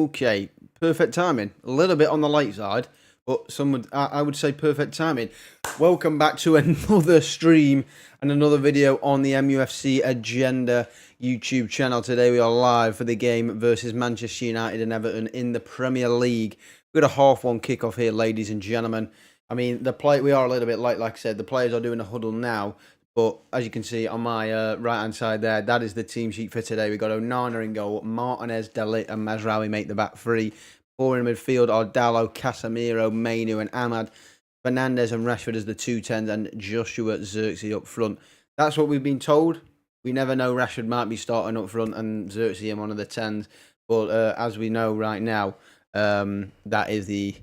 Okay, perfect timing. A little bit on the late side, but I would say perfect timing. Welcome back to another stream and another video on the MUFC Agenda YouTube channel. Today we are live for the game versus Manchester United and Everton in the Premier League. We've got a half-one kickoff here, ladies and gentlemen. I mean, we are a little bit late, like I said. The players are doing a huddle now. But as you can see on my right-hand side there, that is the team sheet for today. We've got Onana in goal, Martinez, Dalit and Mazraoui make the back three. Four in midfield are Dalot, Casemiro, Mainu and Ahmad. Fernandes and Rashford as the 2-10s and Joshua Zirkzee up front. That's what we've been told. We never know, Rashford might be starting up front and Zirkzee in one of the 10s. But as we know right now, that is the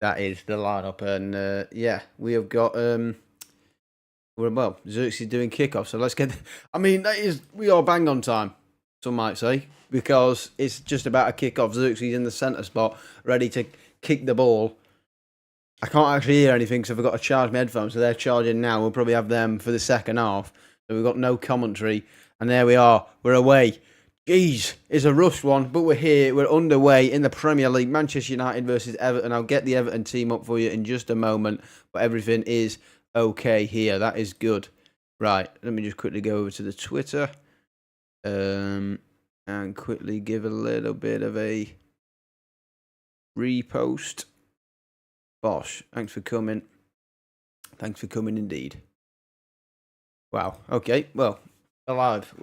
lineup. And yeah, we have got... Well, Zirkzee doing kickoff, so let's get... I mean, we are bang on time, some might say, because it's just about a kickoff. Zirkzee's in the centre spot, ready to kick the ball. I can't actually hear anything because I've got to charge my headphones, so they're charging now. We'll probably have them for the second half. So we've got no commentary, and there we are. We're away. Jeez, it's a rushed one, but we're here. We're underway in the Premier League. Manchester United versus Everton. I'll get the Everton team up for you in just a moment, but everything is... okay here, that is good. Right, let me just quickly go over to the Twitter and quickly give a little bit of a repost. Bosh, thanks for coming. Thanks for coming indeed. Wow, okay, well, we're live.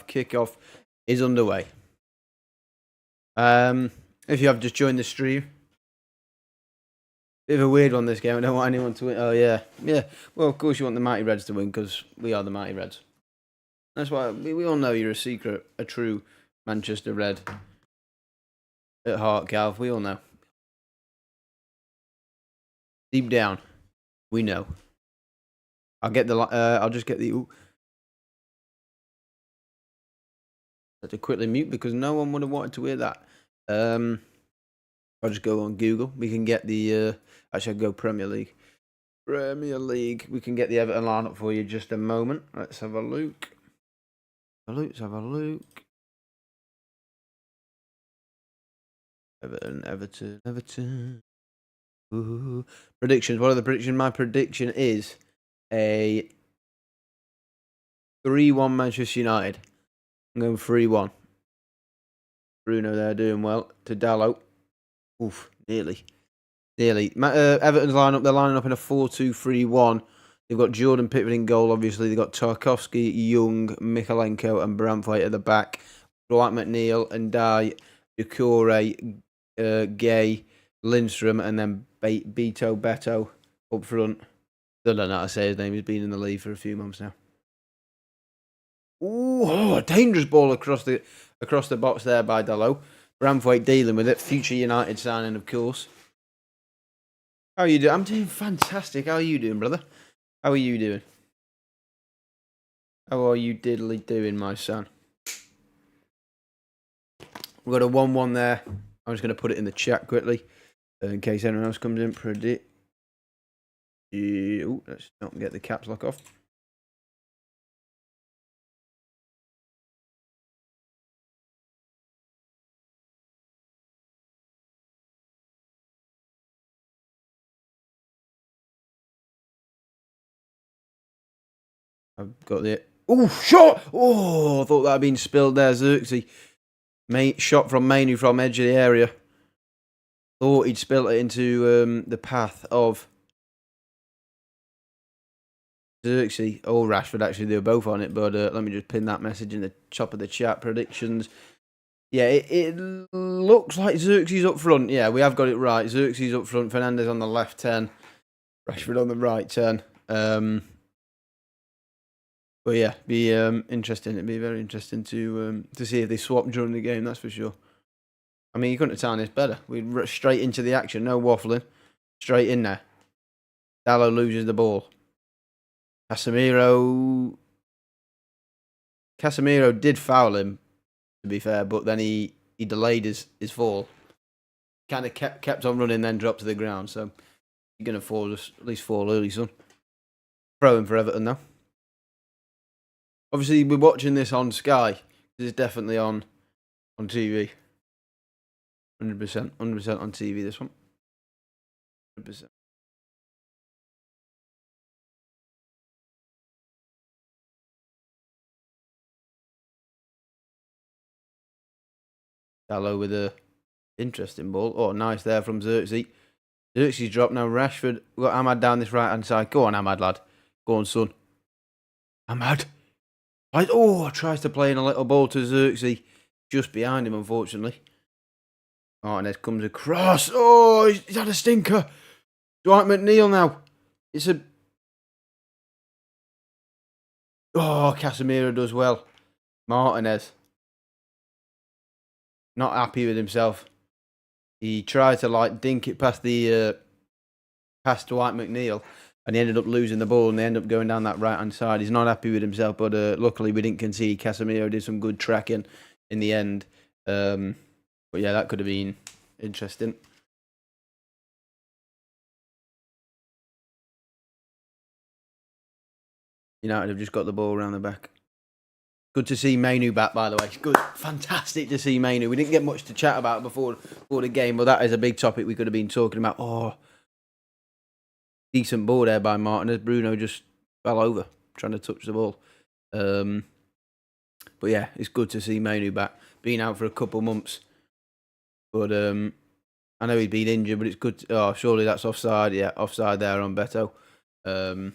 Kickoff is underway. If you have just joined the stream, bit of a weird one, this game. I don't want anyone to win. Oh, yeah. Yeah. Well, of course you want the Mighty Reds to win because we are the Mighty Reds. That's why we all know you're a true Manchester Red at heart, Calv. We all know. Deep down, we know. I'll just get the... Ooh. I had to quickly mute because no one would have wanted to hear that. I'll just go on Google. We can get the... actually, I'll go Premier League. We can get the Everton lineup for you in just a moment. Let's have a look. Let's have a look. Everton. Ooh. Predictions. What are the predictions? My prediction is a 3-1 Manchester United. I'm going 3-1. Bruno there doing well. To Dalot. Oof, nearly. Everton's lineup, they're lining up in a 4-2-3-1. They've got Jordan Pickford in goal, obviously. They've got Tarkowski, Young, Mikalenko, and Branthwaite at the back. Dwight McNeil, and Doucouré, Gay, Lindstrom, and then Beto up front. I don't know how to say his name. He's been in the league for a few months now. Ooh, a dangerous ball across the box there by Dalot. Branthwaite dealing with it. Future United signing, of course. How are you doing? I'm doing fantastic. How are you doing, brother? How are you doing? How are you diddly doing, my son? We've got a 1-1 there. I'm just going to put it in the chat quickly in case anyone else comes in. Predict. Ooh, let's not get the caps lock off. I've got the... Oh, shot! Oh, I thought that had been spilled there, Zirkzee. Shot from Mainu from edge of the area. Thought he'd spilled it into the path of Zirkzee. Oh, Rashford, actually, they were both on it, but let me just pin that message in the top of the chat. Predictions. Yeah, it looks like Zirkzee's up front. Yeah, we have got it right. Zirkzee's up front. Fernandes on the left 10. Rashford on the right 10. But yeah, be interesting. It'd be very interesting to see if they swap during the game. That's for sure. I mean, you couldn't have timed this better. We're straight into the action, no waffling, straight in there. Dalot loses the ball. Casemiro did foul him, to be fair, but then he delayed his fall. Kind of kept on running, then dropped to the ground. So you're gonna fall, at least fall early, son. Throw him for Everton though. Obviously, we're watching this on Sky. It's definitely on TV. 100%. 100% on TV, this one. 100%. Dallo with a interesting ball. Oh, nice there from Xerxes. Xerxes dropped now. Rashford. We've got Ahmad down this right hand side. Go on, Ahmad, lad. Go on, son. Ahmad. Oh, tries to play in a little ball to Xerxes. Just behind him, unfortunately. Martinez comes across. Oh, he's had a stinker. Dwight McNeil now. It's a... Oh, Casemiro does well. Martinez. Not happy with himself. He tried to like dink it past the past Dwight McNeil, and he ended up losing the ball, and they ended up going down that right hand side. He's not happy with himself, but luckily we didn't concede. Casemiro did some good tracking in the end. But yeah, that could have been interesting. United have just got the ball around the back. Good to see Mainu back, by the way. Good, fantastic to see Mainu. We didn't get much to chat about before the game, but that is a big topic we could have been talking about. Oh, decent ball there by Martinez. Bruno just fell over trying to touch the ball. But yeah, it's good to see Mainu back. Been out for a couple months, but I know he'd been injured, but it's good. Oh, surely that's offside. Yeah, offside there on Beto. Couldn't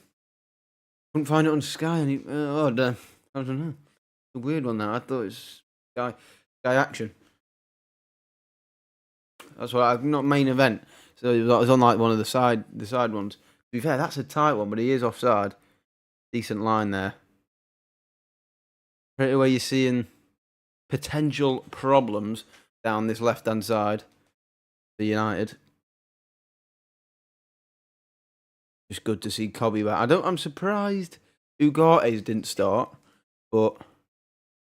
find it on Sky. I don't know. A weird one now. I thought it was Sky Action. That's what not main event. So it was on like one of the side ones. To be fair, that's a tight one, but he is offside. Decent line there. Straight away, you're seeing potential problems down this left hand side for United. Just good to see Cobby back. I'm surprised Ugate's didn't start, but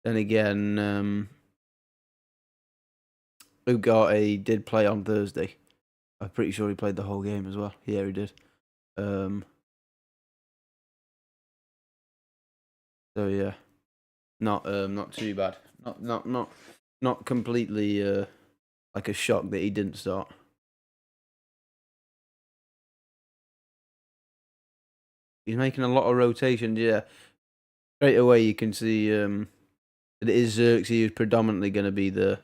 then again, Ugarte did play on Thursday. I'm pretty sure he played the whole game as well. Yeah, he did. So yeah, not too bad. Not completely like a shock that he didn't start. He's making a lot of rotations. Yeah, straight away you can see that it is Xerxes who's predominantly going to be the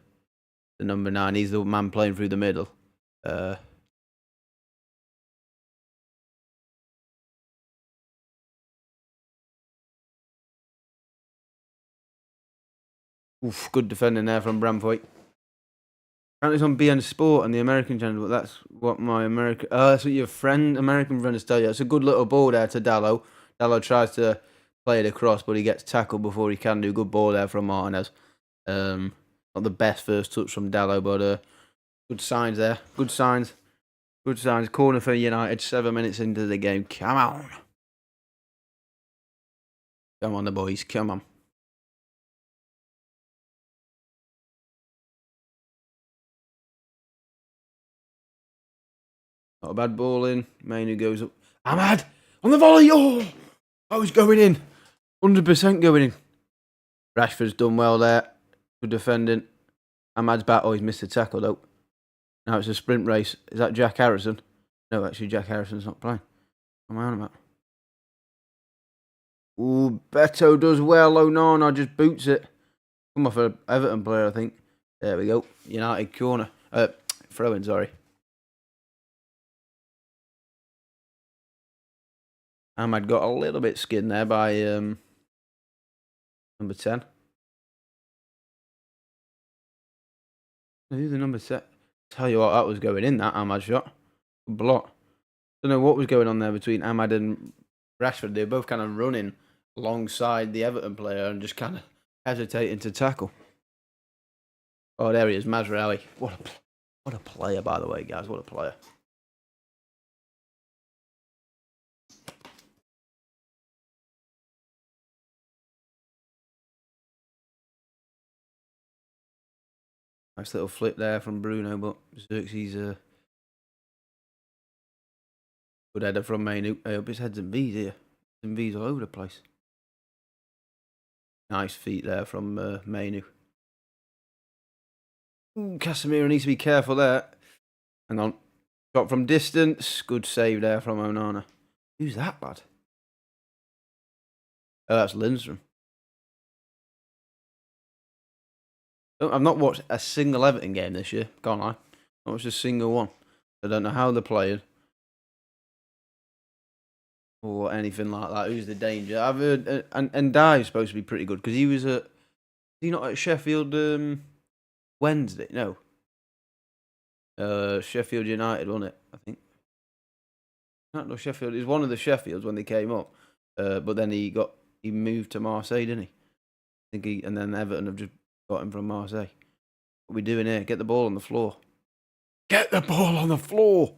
number 9. He's the man playing through the middle. Oof, good defending there from Bramthwaite. Apparently it's on BN Sport and the American channel, but that's what my American... that's what your American friend is telling you. It's a good little ball there to Dallo. Dallo tries to play it across, but he gets tackled before he can do. Good ball there from Martinez. Not the best first touch from Dallo, but good signs there. Good signs. Good signs. Corner for United, 7 minutes into the game. Come on. Come on, the boys. Come on. Not a bad ball in. Mainu goes up. Ahmad! On the volley! Oh! I was going in. 100% going in. Rashford's done well there. Good defending. Ahmad's back. Oh, he's missed a tackle, though. Now it's a sprint race. Is that Jack Harrison? No, actually, Jack Harrison's not playing. What am I on about? Ooh, Beto does well. Oh, no, just boots it. Come off an Everton player, I think. There we go. United corner. Throw-in, sorry. Ahmad got a little bit skinned there by number 10. Who's the number 10? Tell you what, that was going in, that Ahmad shot. Good block. Don't know what was going on there between Ahmad and Rashford. They were both kind of running alongside the Everton player and just kind of hesitating to tackle. Oh, there he is, Mazraoui. What a player, by the way, guys. What a player. Nice little flip there from Bruno, but Xerxes good header from Mainu. I hope his head's in V's here. In V's all over the place. Nice feet there from Mainu. Ooh, Casemiro needs to be careful there. Hang on. Shot from distance. Good save there from Onana. Who's that, lad? Oh, that's Lindstrom. I've not watched a single Everton game this year, can't I? Not watched a single one. I don't know how they're playing. Or anything like that. Who's the danger? I've heard... and Dye's supposed to be pretty good, because he was at... Is he not at Sheffield Wednesday? No. Sheffield United, wasn't it? I think. No, Sheffield. It was one of the Sheffields when they came up. But then he moved to Marseille, didn't he? I think and then Everton have just got him from Marseille. What are we doing here? Get the ball on the floor. Get the ball on the floor!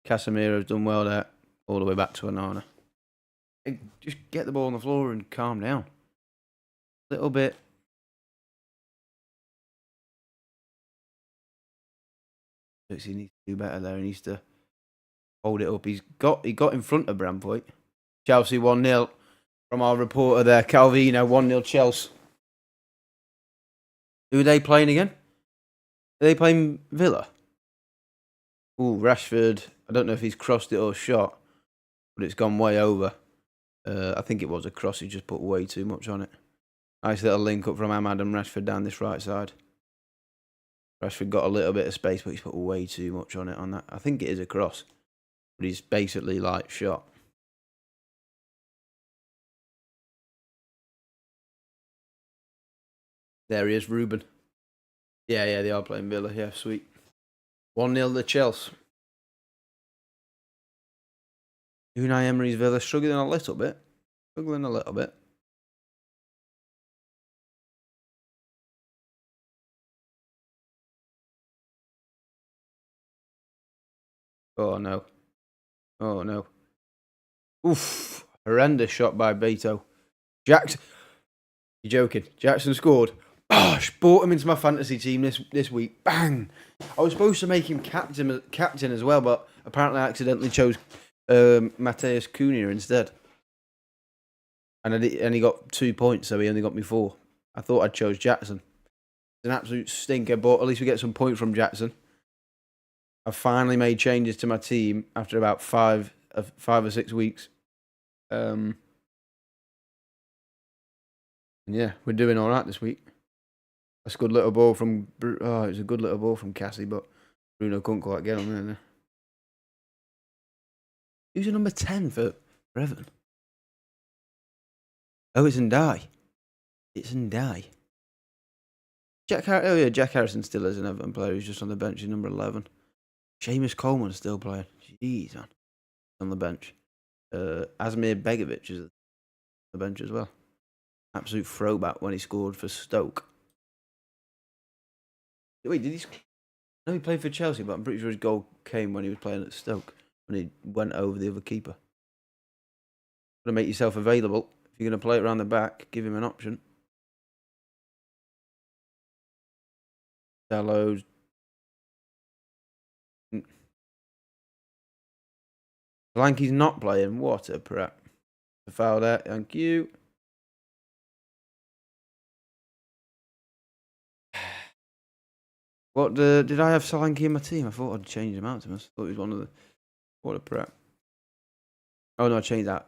Casemiro's done well there. All the way back to Onana. Just get the ball on the floor and calm down. A little bit. He needs to do better there. He needs to hold it up. He got in front of Brandpoint. Chelsea 1-0 from our reporter there, Calvino. 1-0 Chelsea. Who are they playing again? Are they playing Villa? Ooh, Rashford. I don't know if he's crossed it or shot, but it's gone way over. I think it was a cross. He just put way too much on it. Nice little link up from Ahmad and Rashford down this right side. Rashford got a little bit of space, but he's put way too much on it on that. I think it is a cross, but he's basically like shot. There he is, Ruben. Yeah, they are playing Villa. Yeah, sweet. 1-0 to Chelsea. Unai Emery's Villa struggling a little bit. Oh, no. Oh, no. Oof. Horrendous shot by Beto. Jackson. You're joking. Jackson scored. Bosh! Bought him into my fantasy team this week. Bang! I was supposed to make him captain as well, but apparently I accidentally chose Mateus Cunha instead. And he got 2 points, so he only got me 4. I thought I'd chose Jackson. It's an absolute stinker, but at least we get some points from Jackson. I've finally made changes to my team after about 5 or 6 weeks. And yeah, we're doing all right this week. That's a good little ball from... Oh, it was a good little ball from Cassie, but Bruno couldn't quite get on there. Who's a number 10 for Everton? Oh, it's Ndai. It's Ndai. Jack Harrison still is an Everton player. He's just on the bench. He's number 11. Seamus Coleman's still playing. Jeez, man. On the bench. Asmir Begovic is on the bench as well. Absolute throwback when he scored for Stoke. Wait, did he... No, he played for Chelsea, but I'm pretty sure his goal came when he was playing at Stoke. When he went over the other keeper. Got to make yourself available. If you're going to play it around the back, give him an option. Dallows. Solanke's not playing. What a prep. The foul there. Thank you. What did I have Solanke in my team? I thought I'd change him out to us. I thought he was one of the... What a prep. Oh no, I changed that.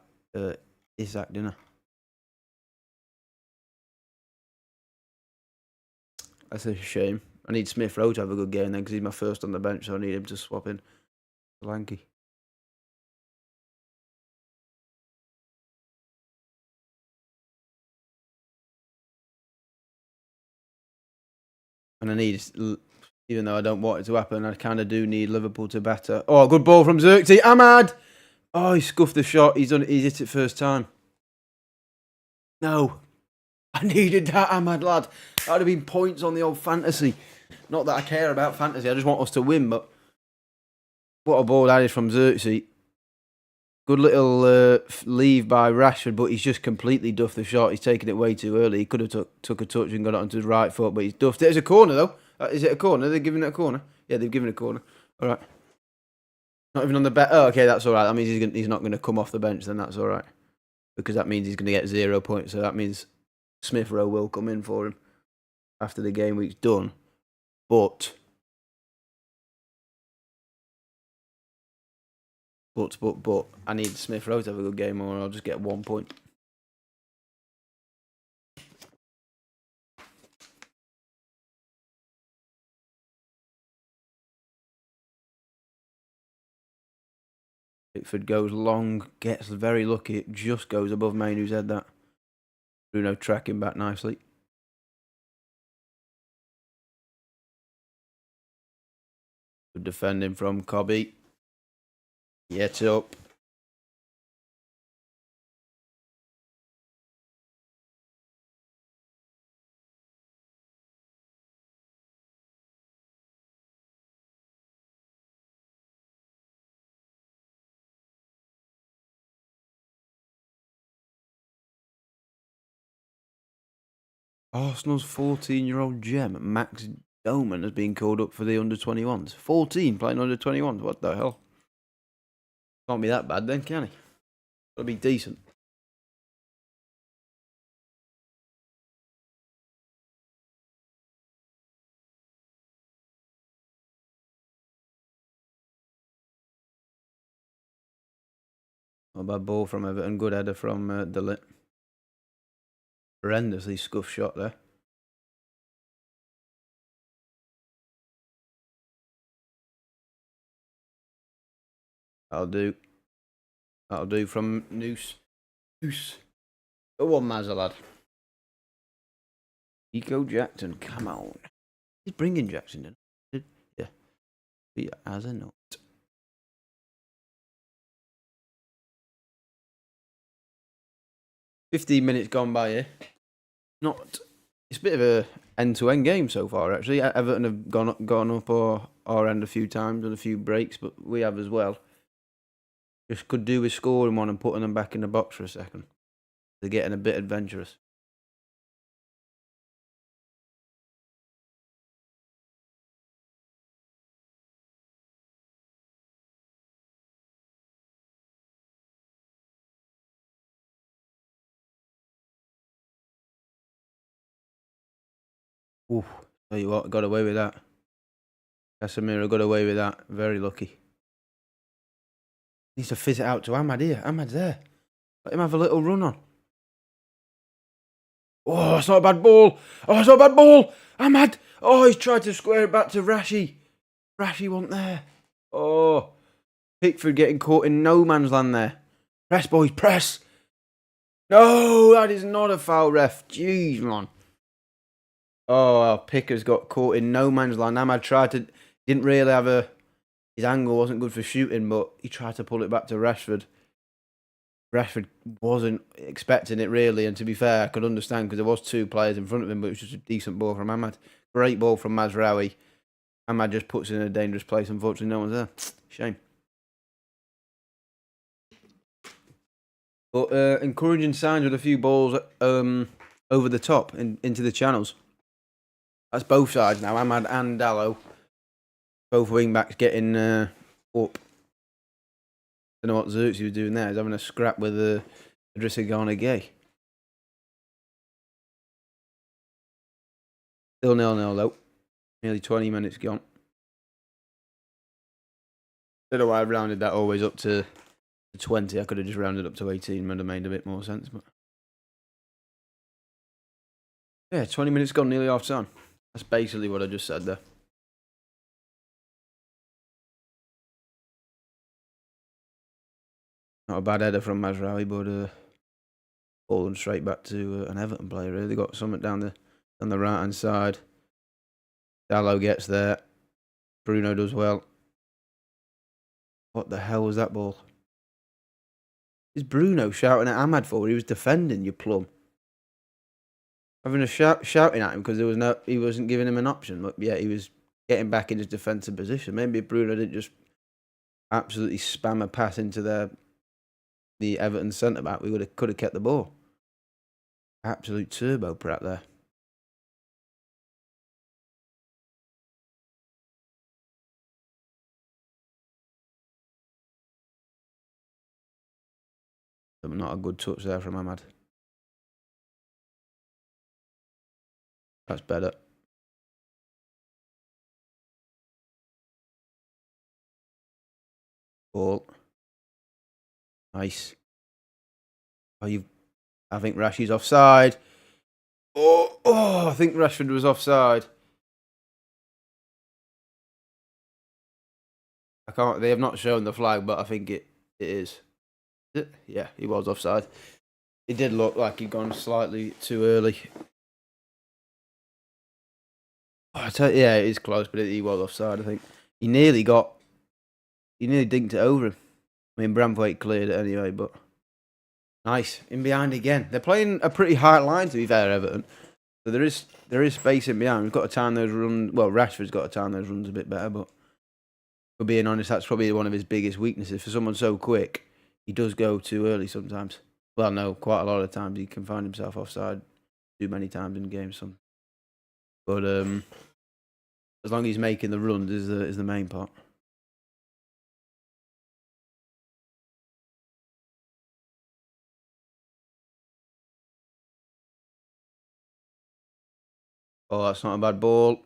Isaac, didn't I? That's a shame. I need Smith Rowe to have a good game then, because he's my first on the bench, so I need him to swap in Solanke. And I need, even though I don't want it to happen, I kind of do need Liverpool to batter. Oh, good ball from Xerxes. Ahmad! Oh, he scuffed the shot. He's hit it first time. No. I needed that, Ahmad, lad. That would have been points on the old fantasy. Not that I care about fantasy. I just want us to win, but... What a ball that is from Xerxes. Good little leave by Rashford, but he's just completely duffed the shot. He's taken it way too early. He could have took a touch and got it onto his right foot, but he's duffed it. It's a corner, though. Is it a corner? They're giving it a corner? Yeah, they've given it a corner. All right. Not even on the bench. Oh, okay, that's all right. That means he's not going to come off the bench, then that's all right. Because that means he's going to get 0 points, so that means Smith Rowe will come in for him. after the game week's done. But I need Smith Rowe to have a good game, or I'll just get 1 point. Pickford goes long, gets very lucky. It just goes above Mainoo's head, that. Bruno tracking back nicely. Good defending from Cobby. Yet up. Arsenal's 14-year-old gem, Max Doman, has been called up for the under-21s. 14 playing under-21s. What the hell? Can't be that bad then, can he? Gotta be decent. Not a bad ball from Everton. Good header from Delit. Horrendously scuffed shot there. That'll do. That'll do from Noose. Noose. Go on, Mazza, lad. Eco Jackson, come on. He's bringing Jackson in. Yeah. Be as a note. $15 gone by here. It's a bit of a end-to-end game so far, actually. Everton have gone up our end a few times and a few breaks, but we have as well. Just could do with scoring one and putting them back in the box for a second. They're getting a bit adventurous. Ooh, tell you what, got away with that. Casemiro got away with that. Very lucky. Needs to fizz it out to Ahmad here. Ahmad's there. Let him have a little run on. Oh, it's not a bad ball. Oh, it's not a bad ball. Ahmad. Oh, he's tried to square it back to Rashi. Rashi wasn't there. Oh, Pickford getting caught in no man's land there. Press, boys, press. No, that is not a foul, ref. Jeez, man. Oh, Picker's got caught in no man's land. Ahmad didn't really have his angle wasn't good for shooting, but he tried to pull it back to Rashford. Rashford wasn't expecting it really, and to be fair, I could understand because there was two players in front of him, but it was just a decent ball from Ahmad. Great ball from Mazraoui. Ahmad just puts it in a dangerous place. Unfortunately, no one's there. Shame. But encouraging signs with a few balls over the top into the channels. That's both sides now. Ahmad and Dallo. Both wing backs getting up. Don't know what Xerxes was doing there. He's having a scrap with Idrissa Gana Gay. Still 0-0 though. Nearly 20 minutes gone. Don't know why I rounded that always up to 20. I could have just rounded up to 18. Would have made a bit more sense. But yeah, 20 minutes gone, nearly half time. That's basically what I just said there. Not a bad header from Mazraoui, but falling straight back to an Everton player. Really got something down the right hand side. Dallo gets there. Bruno does well. What the hell was that ball? Is Bruno shouting at Ahmad for? He was defending, you plum. Having a shouting at him because he wasn't giving him an option. But yeah, he was getting back in his defensive position. Maybe if Bruno didn't just absolutely spam a pass into the Everton centre back, we could have kept the ball. Absolute turbo prep there. Not a good touch there from Ahmad. That's better. Ball. Nice. Oh, I think Rashi's offside. Oh, I think Rashford was offside. I can't. They have not shown the flag, but I think it is. Yeah, he was offside. It did look like he'd gone slightly too early. Oh, yeah, it is close, but he was offside. I think he nearly dinked it over him. I mean, Bramthwaite cleared it anyway, but nice in behind again. They're playing a pretty high line, to be fair, Everton. So there is space in behind. We've got to time those runs. Well, Rashford's got to time those runs a bit better, but for being honest, that's probably one of his biggest weaknesses. For someone so quick, he does go too early sometimes. Well, no, quite a lot of times he can find himself offside too many times in games. But as long as he's making the runs is the main part. Oh, that's not a bad ball.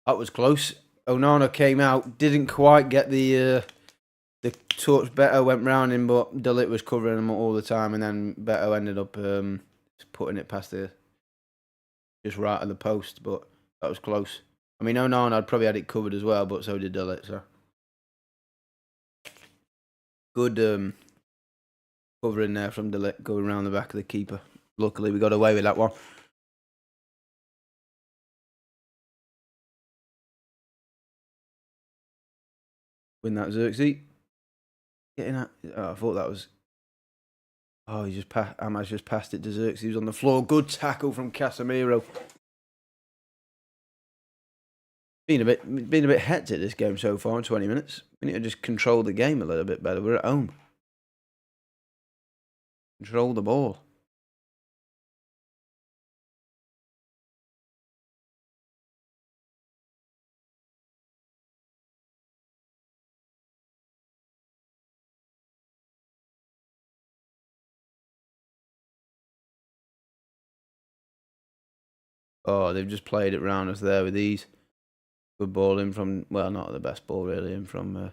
That was close. Onana came out, didn't quite get the touch. Beto went round him, but De Ligt was covering him all the time, and then Beto ended up putting it past just right at the post. But that was close. I mean, Onana had probably had it covered as well, but so did De Ligt. So good covering there from De Ligt, going around the back of the keeper. Luckily, we got away with that one. Win that Xerxes. Getting at. Oh, I thought that was. Oh, Amaz just passed it to Xerxes. He was on the floor. Good tackle from Casemiro. Been a bit hectic this game so far in 20 minutes. We need to just control the game a little bit better. We're at home. Control the ball. Oh, they've just played it round us there with ease. Good ball in from, well, not the best ball really, in from,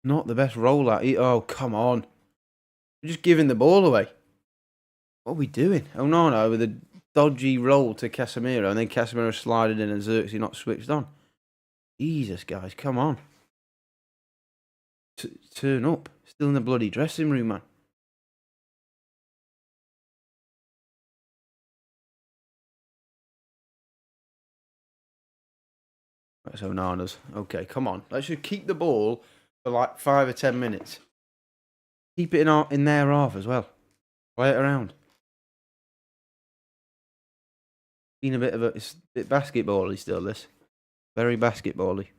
not the best rollout. Oh, come on. We're just giving the ball away. What are we doing? Oh, no, with a dodgy roll to Casemiro, and then Casemiro slided in and Xerxes not switched on. Jesus, guys, come on. Turn up. Still in the bloody dressing room, man. That's Onana's. Okay, come on. Let's just keep the ball for like 5 or 10 minutes. Keep it in their half as well. Play it around. Been a bit of it's a bit basketball-y still, this. Very basketball-y.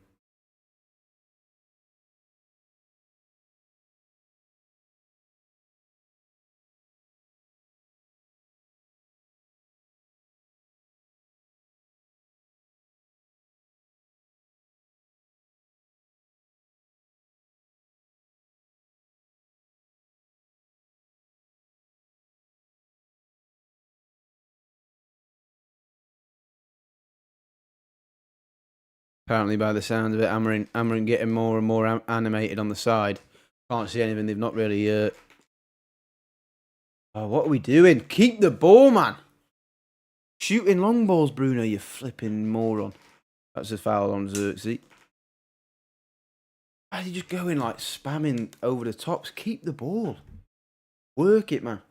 Apparently, by the sound of it, Amarin getting more and more animated on the side. Can't see anything. They've not really. Oh, what are we doing? Keep the ball, man. Shooting long balls, Bruno. You flipping moron. That's a foul on Xerxes. Why are you just going like spamming over the tops? Keep the ball. Work it, man.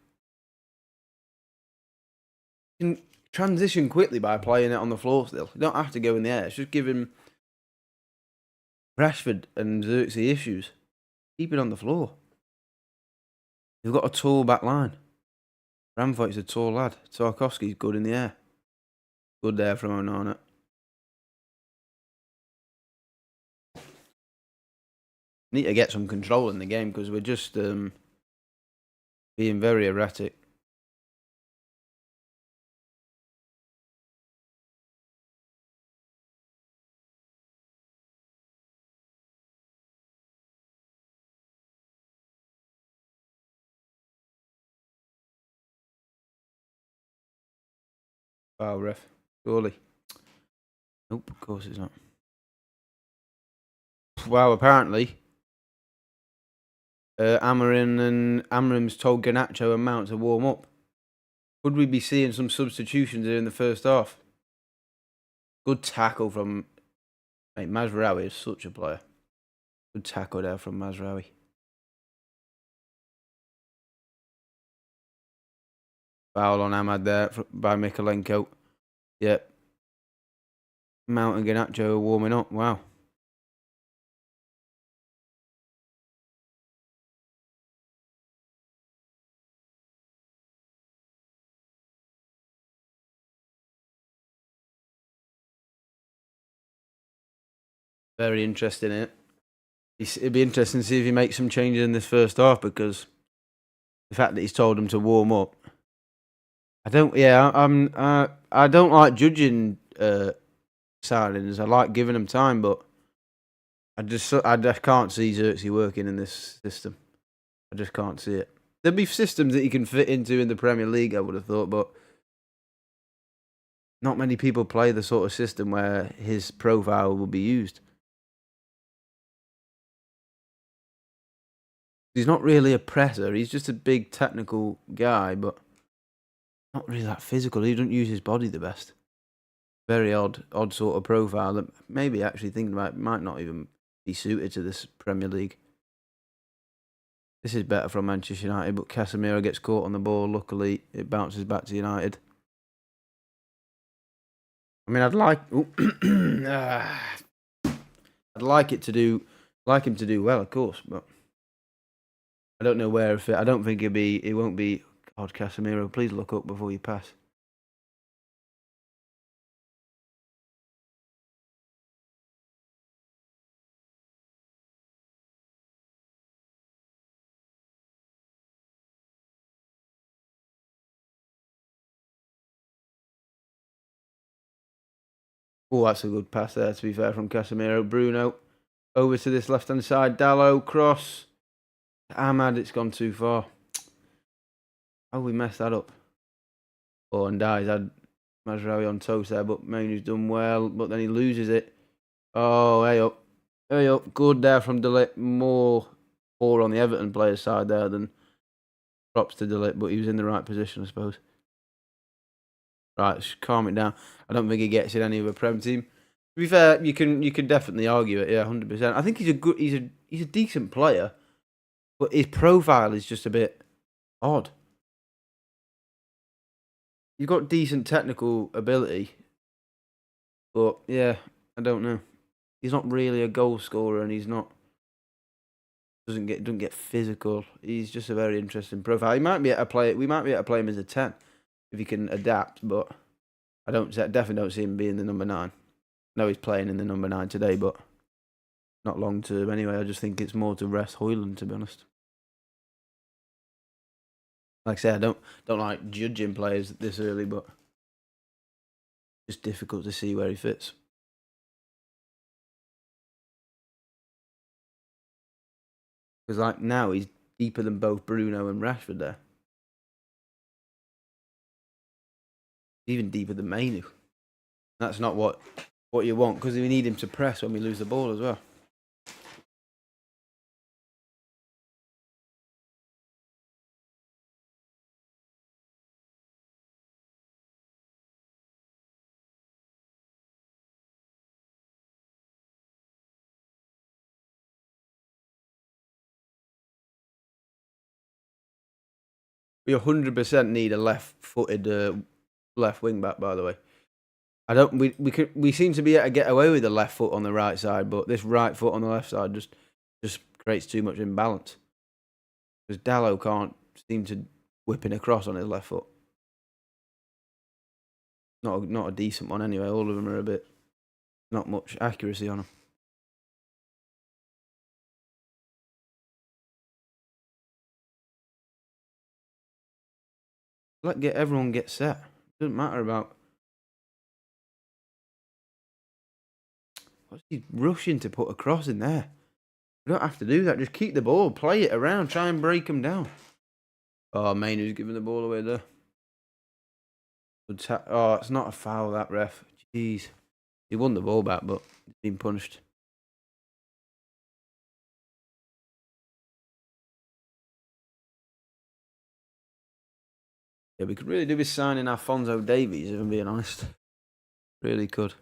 You can transition quickly by playing it on the floor still. You don't have to go in the air. It's just giving Rashford and Xerxes issues. Keep it on the floor. You've got a tall back line. Bramthwaite's a tall lad. Tarkowski's good in the air. Good there from Onana. Need to get some control in the game because we're just being very erratic. Foul, ref. Surely. Nope, of course it's not. Wow, apparently. Amarim's told Garnacho and Mount to warm up. Could we be seeing some substitutions here in the first half? Good tackle from... Mate, Mazraoui is such a player. Good tackle there from Mazraoui. Foul on Ahmad there by Mikalenko. Yep. Mount and Garnacho are warming up. Wow. Very interesting, isn't it? It'd be interesting to see if he makes some changes in this first half, because the fact that he's told them to warm up. I don't like judging signings. I like giving them time, but I just can't see Xerxes working in this system. I just can't see it. There'll be systems that he can fit into in the Premier League, I would have thought, but not many people play the sort of system where his profile will be used. He's not really a presser. He's just a big technical guy, but not really that physical. He doesn't use his body the best. Very odd sort of profile that maybe actually thinking about it might not even be suited to this Premier League. This is better from Manchester United, but Casemiro gets caught on the ball. Luckily, it bounces back to United. I mean, I'd like him to do well, of course, but I don't know where if I don't think it won't be. God, Casemiro, please look up before you pass. Oh, that's a good pass there, to be fair, from Casemiro. Bruno over to this left-hand side. Dalot, cross. Ahmad, it's gone too far. Oh, we messed that up. Oh, and Dies had Mazraoui on toast there, but Mainu's done well, but then he loses it. Oh, hey up. Hey up. Good there from De Ligt. More on the Everton player's side there than props to De Ligt, but he was in the right position, I suppose. Right, let's calm it down. I don't think he gets in any other Prem team. To be fair, you can definitely argue it. Yeah, 100%. I think he's a decent player, but his profile is just a bit odd. You've got decent technical ability, but yeah, I don't know. He's not really a goal scorer, and he's not doesn't get physical. He's just a very interesting profile. He might be able to play. We might be able to play him as a 10 if he can adapt, but I definitely don't see him being the number 9. No, he's playing in the number 9 today, but not long term anyway. I just think it's more to rest Højlund, to be honest. Like I say, I don't like judging players this early, but it's difficult to see where he fits. Because like now he's deeper than both Bruno and Rashford there. Even deeper than Mainu. That's not what you want, because we need him to press when we lose the ball as well. We 100% need a left-footed left wing back. By the way, we seem to be able to get away with the left foot on the right side, but this right foot on the left side just creates too much imbalance. Because Dalot can't seem to whipping across on his left foot. Not a decent one anyway. All of them are a bit not much accuracy on them. Everyone get set. It doesn't matter about what's he rushing to put a cross in there. You don't have to do that. Just keep the ball, play it around, try and break them down. Oh, Mainu's giving the ball away there. Oh, it's not a foul, that ref. Jeez. He won the ball back, but he's been punished. Yeah, we could really do with signing Alphonso Davies, if I'm being honest. Really could.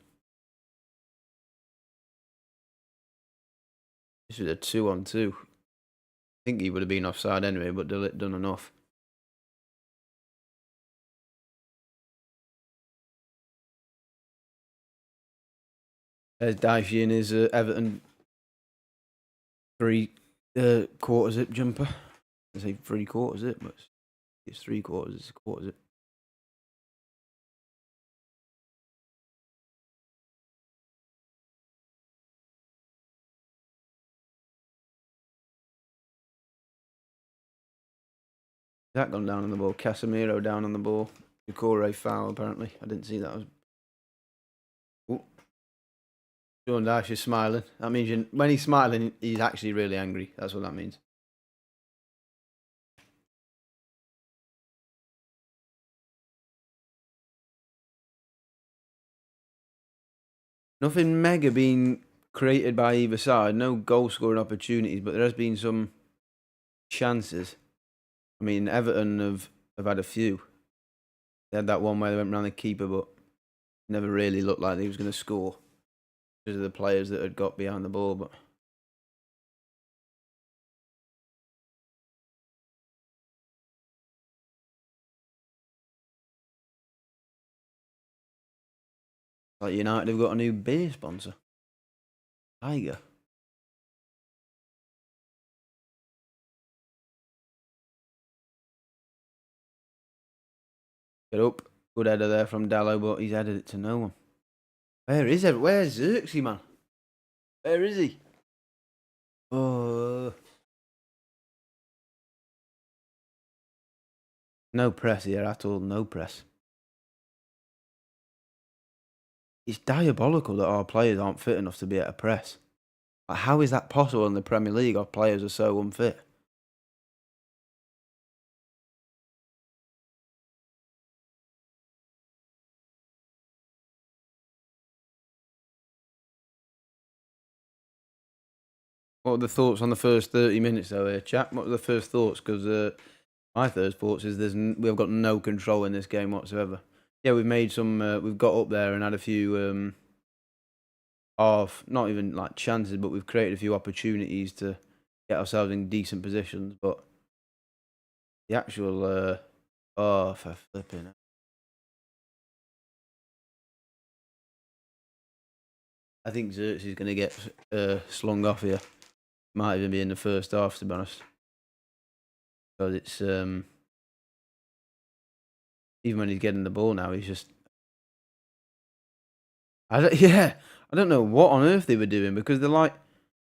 This was a 2-on-2. I think he would have been offside anyway, but done enough. There's Dicey in his Everton 3/4 zip jumper. I say 3/4 zip, but it's 3/4. It's a quarter zip. That gone down on the ball. Casemiro down on the ball. Decore foul, apparently. I didn't see that. Ooh. Sean Dyche is smiling. That means when he's smiling, he's actually really angry. That's what that means. Nothing mega being created by either side. No goal scoring opportunities, but there has been some chances. I mean, Everton have had a few. They had that one where they went round the keeper, but never really looked like he was going to score because of the players that had got behind the ball. But like United have got a new beer sponsor, Tiger. Get up. Good header there from Dallo, but he's headed it to no one. Where's Xerxes, man? Where is he? Oh. No press here at all. No press. It's diabolical that our players aren't fit enough to be at a press. Like, how is that possible in the Premier League? Our players are so unfit. What were the thoughts on the first 30 minutes though here, chat? What were the first thoughts? Because my first thoughts is we've got no control in this game whatsoever. Yeah, we've made some, we've got up there and had a few not even like chances, but we've created a few opportunities to get ourselves in decent positions. But the actual, for flipping. I think Xerxes is going to get slung off here. Might even be in the first half, to be honest. Because it's even when he's getting the ball now, he's just I don't know what on earth they were doing, because they're like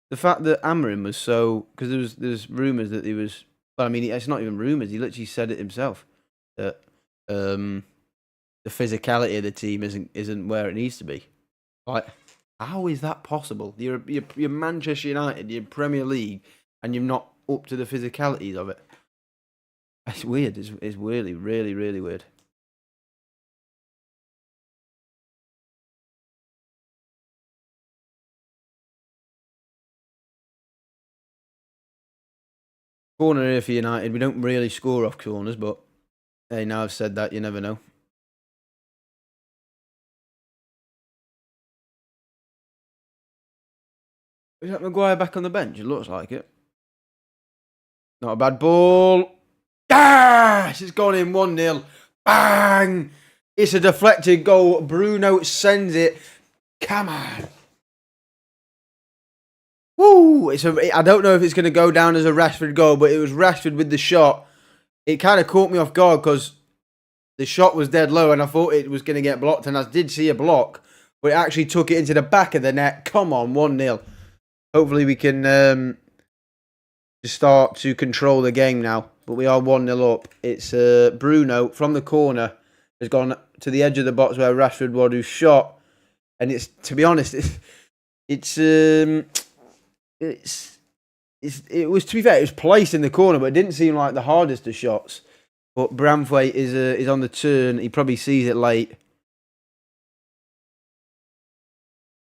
the fact that Amarim was so, because there's rumours that he was, but I mean it's not even rumours, he literally said it himself that the physicality of the team isn't where it needs to be. Like, how is that possible? You're Manchester United, you're Premier League, and you're not up to the physicalities of it. It's weird. It's really, really, really weird. Corner here for United. We don't really score off corners, but hey, now I've said that, you never know. Is that Maguire back on the bench? It looks like it. Not a bad ball. Dash! It's gone in 1-0. Bang! It's a deflected goal. Bruno sends it. Come on. Woo! I don't know if it's going to go down as a Rashford goal, but it was Rashford with the shot. It kind of caught me off guard because the shot was dead low and I thought it was going to get blocked, and I did see a block, but it actually took it into the back of the net. Come on, 1-0. Hopefully we can start to control the game now, but we are 1-0 up. It's Bruno from the corner has gone to the edge of the box where Rashford was, who shot, and it's, to be honest, it was, to be fair, it was placed in the corner, but it didn't seem like the hardest of shots. But Branthwaite is on the turn. He probably sees it late.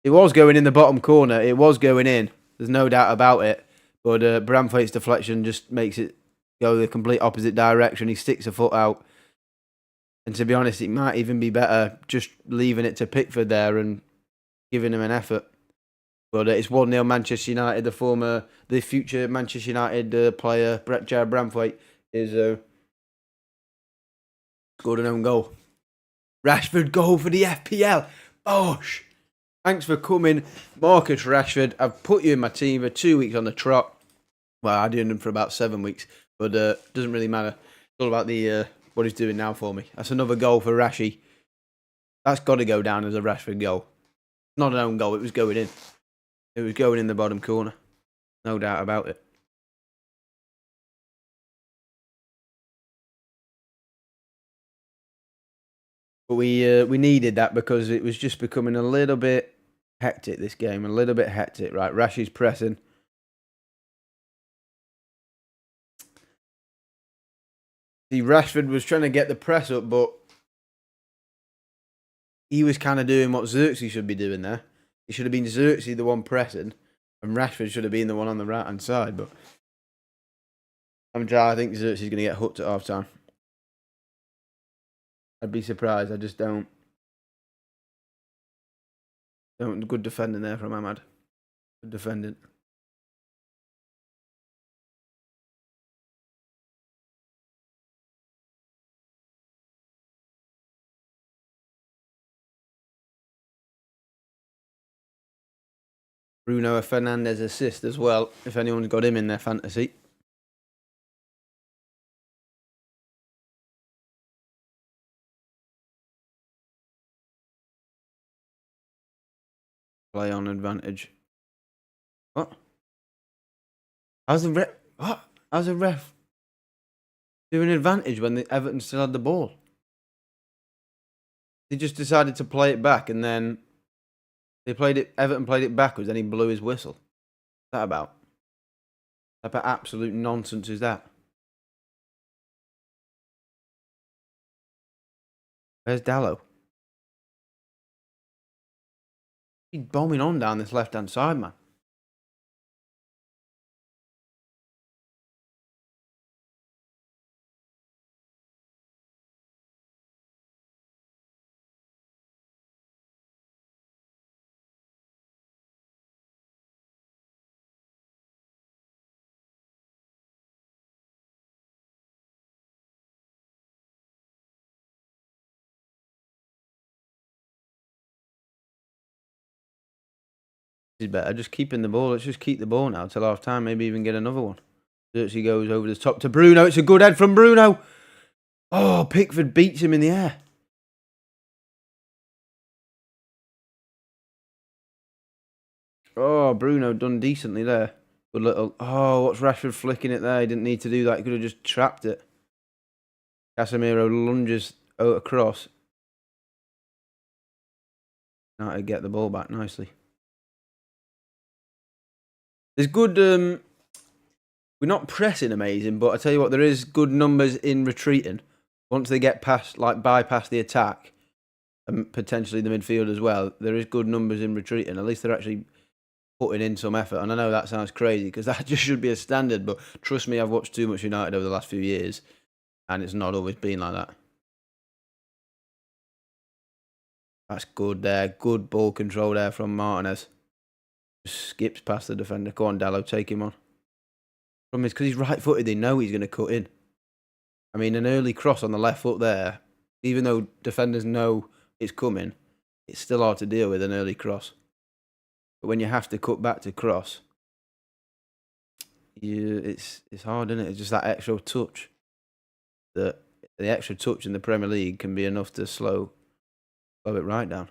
It was going in the bottom corner. It was going in. There's no doubt about it. But Branthwaite's deflection just makes it go the complete opposite direction. He sticks a foot out. And to be honest, it might even be better just leaving it to Pickford there and giving him an effort. But it's 1-0 Manchester United. The future Manchester United player, Jared Branthwaite, is scored an own goal. Rashford goal for the FPL. Bosh! Thanks for coming, Marcus Rashford. I've put you in my team for 2 weeks on the trot. Well, I did him for about 7 weeks, but doesn't really matter. It's all about the what he's doing now for me. That's another goal for Rashy. That's got to go down as a Rashford goal. Not an own goal. It was going in. It was going in the bottom corner. No doubt about it. But we needed that because it was just becoming a little bit hectic, this game. A little bit hectic, right? Rashy's pressing. See, Rashford was trying to get the press up, but he was kind of doing what Xerxes should be doing there. It should have been Xerxes the one pressing, and Rashford should have been the one on the right-hand side. But I think Xerxes is going to get hooked at half-time. I'd be surprised. I just don't. Good defending there from Ahmad. Good defending. Bruno Fernandes assist as well, if anyone's got him in their fantasy. Play on advantage. What? How's the ref? What? How's the ref doing advantage when the Everton still had the ball? They just decided to play it back, and then Everton played it backwards, then he blew his whistle. What's that about? What type of absolute nonsense is that? Where's Dallo? He's bombing on down this left-hand side, man. Is better just keeping the ball. Let's just keep the ball now till half time. Maybe even get another one. Xerxes goes over the top to Bruno. It's a good head from Bruno. Oh, Pickford beats him in the air. Oh, Bruno done decently there. Good little. Oh, what's Rashford flicking it there? He didn't need to do that. He could have just trapped it. Casemiro lunges across. Now to get the ball back nicely. There's good. We're not pressing amazing, but I tell you what, there is good numbers in retreating. Once they get past, like bypass the attack, and potentially the midfield as well, there is good numbers in retreating. At least they're actually putting in some effort. And I know that sounds crazy because that just should be a standard, but trust me, I've watched too much United over the last few years, and it's not always been like that. That's good there. Good ball control there from Martinez. Just skips past the defender. Go on, Dallo, take him on. Problem is, because he's right-footed, they know he's going to cut in. I mean, an early cross on the left foot there, even though defenders know it's coming, it's still hard to deal with an early cross. But when you have to cut back to cross, it's hard, isn't it? It's just that extra touch. The extra touch in the Premier League can be enough to slow it right down.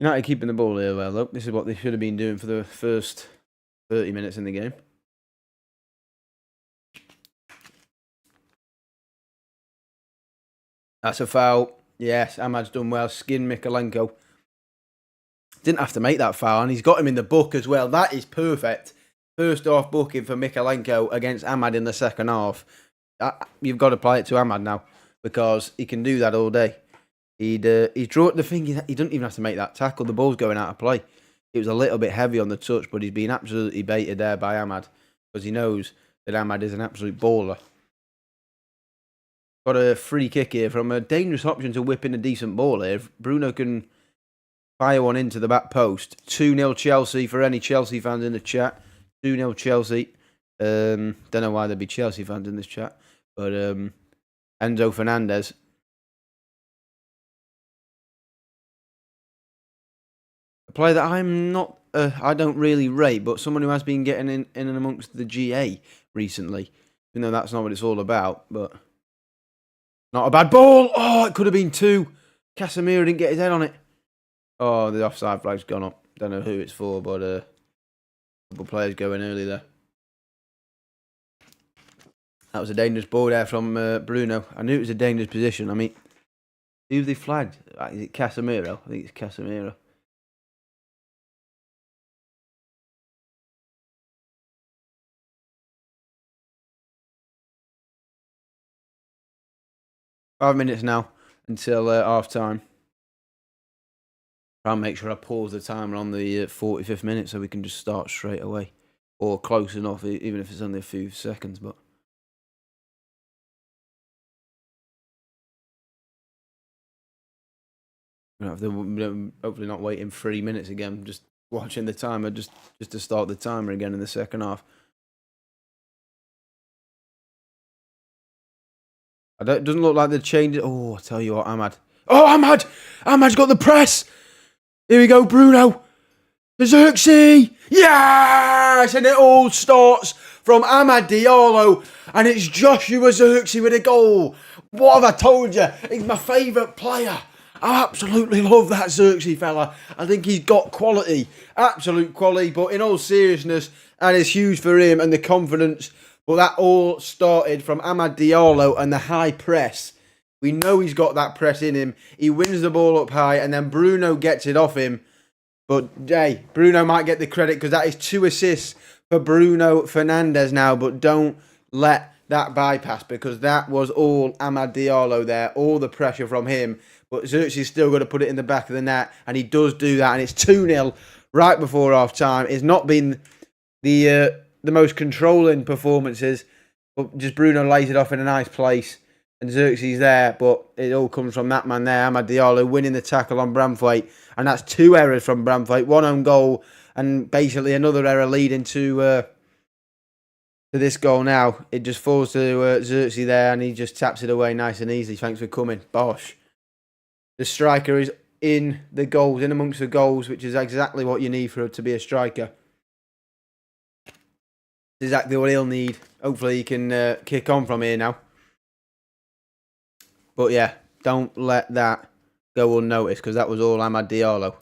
United keeping the ball here well, though. This is what they should have been doing for the first 30 minutes in the game. That's a foul. Yes, Ahmad's done well. Skin Mikalenko. Didn't have to make that foul, and he's got him in the book as well. That is perfect. First half booking for Mykolenko against Ahmad in the second half. You've got to play it to Ahmad now, because he can do that all day. He's drawn the thing. He doesn't even have to make that tackle. The ball's going out of play. It was a little bit heavy on the touch, but he's been absolutely baited there by Ahmad, because he knows that Ahmad is an absolute baller. Got a free kick here from a dangerous option to whip in a decent ball here. If Bruno can fire one into the back post. 2-0 Chelsea for any Chelsea fans in the chat. 2-0 Chelsea. Don't know why there'd be Chelsea fans in this chat. But Enzo Fernandez. A player that I'm not... I don't really rate, but someone who has been getting in and amongst the GA recently. Even though that's not what it's all about. But not a bad ball. Oh, it could have been 2. Casemiro didn't get his head on it. Oh, the offside flag's gone up. Don't know who it's for, but a couple of players going early there. That was a dangerous ball there from Bruno. I knew it was a dangerous position. I mean, who's they flagged? Is it Casemiro? I think it's Casemiro. Five minutes now until half time. Try and make sure I pause the timer on the 45th minute so we can just start straight away. Or close enough, even if it's only a few seconds. But hopefully not waiting 3 minutes again. Just watching the timer just to start the timer again in the second half. It doesn't look like they've changed it. Oh, I tell you what, Ahmad. Oh, Ahmad! Ahmad's got the press! Here we go, Bruno! Xerxes! Yes! And it all starts from Amad Diallo. And it's Joshua Xerxes with a goal. What have I told you? He's my favourite player. I absolutely love that Xerxes fella. I think he's got quality. Absolute quality. But in all seriousness, that is huge for him and the confidence. But that all started from Amad Diallo and the high press. We know he's got that press in him. He wins the ball up high and then Bruno gets it off him. But, hey, Bruno might get the credit because that is 2 assists for Bruno Fernandes now. But don't let that bypass because that was all Amad Diallo there. All the pressure from him. But Xerxes still got to put it in the back of the net. And he does do that. And it's 2-0 right before half time. It's not been the most controlling performances. But just Bruno lays it off in a nice place. And Xerxes there, but it all comes from that man there, Amad Diallo, winning the tackle on Bramthwaite. And that's 2 errors from Bramthwaite, 1 own goal, and basically another error leading to this goal now. It just falls to Xerxes there, and he just taps it away nice and easy. Thanks for coming. Bosh. The striker is in the goals, in amongst the goals, which is exactly what you need for to be a striker. Exactly what he'll need. Hopefully he can kick on from here now. But yeah, don't let that go unnoticed because that was all Amad Diallo.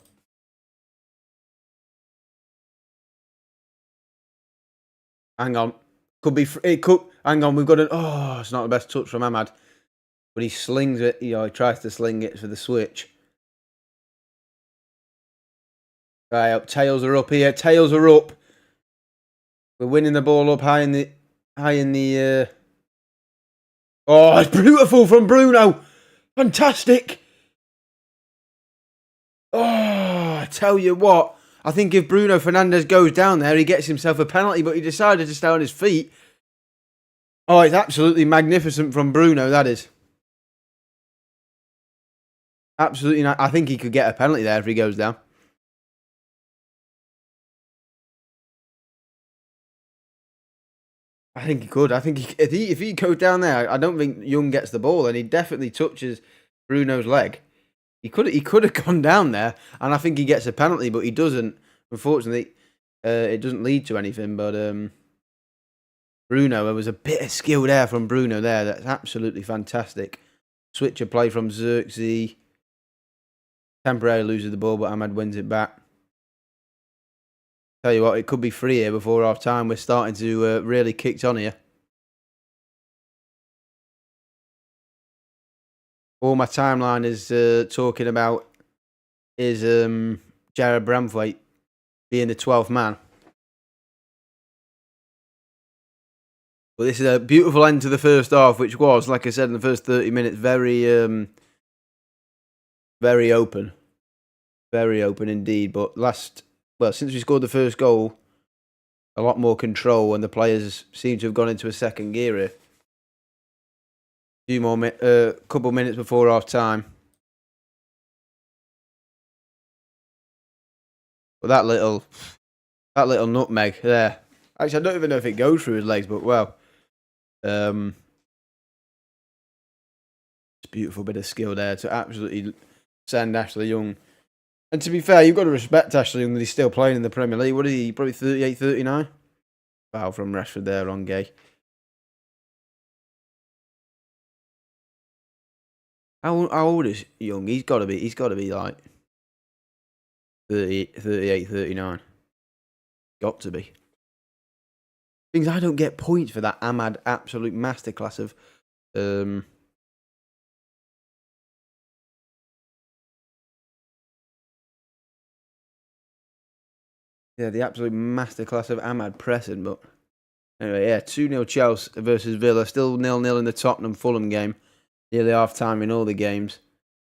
Hang on. Could be... It could... Hang on, we've got an... Oh, it's not the best touch from Amad. But he slings it. You know, he tries to sling it for the switch. Right, tails are up here. Tails are up. We're winning the ball up high in the... Oh, it's beautiful from Bruno. Fantastic. Oh, I tell you what. I think if Bruno Fernandes goes down there, he gets himself a penalty, but he decided to stay on his feet. Oh, it's absolutely magnificent from Bruno, that is. Absolutely not. I think he could get a penalty there if he goes down. I think he could. I think if he goes down there, I don't think Young gets the ball, and he definitely touches Bruno's leg. He could have gone down there, and I think he gets a penalty, but he doesn't. Unfortunately, it doesn't lead to anything. But Bruno, there was a bit of skill there from Bruno there. That's absolutely fantastic. Switch of play from Xerxes. Temporarily loses the ball, but Ahmad wins it back. Tell you what, it could be free here before half time. We're starting to really kick on here. All my timeline is talking about is Jared Bramthwaite being the 12th man. But this is a beautiful end to the first half, which was, like I said, in the first 30 minutes, very open. Very open indeed. But since we scored the first goal, a lot more control, and the players seem to have gone into a second gear here. Couple minutes before half time. But that little nutmeg there. Actually, I don't even know if it goes through his legs, but well. It's a beautiful bit of skill there to absolutely send Ashley Young. And to be fair, you've got to respect Ashley Young that he's still playing in the Premier League. What is he? Probably 38, 39? Foul from Rashford there on Gay. How old is Young? He's got to be like 38, 39. Got to be. Things I don't get points for that Ahmad absolute masterclass of yeah, the absolute masterclass of Ahmad pressing, but anyway, yeah, 2-0 Chelsea versus Villa, still 0-0 in the Tottenham-Fulham game, nearly half-time in all the games.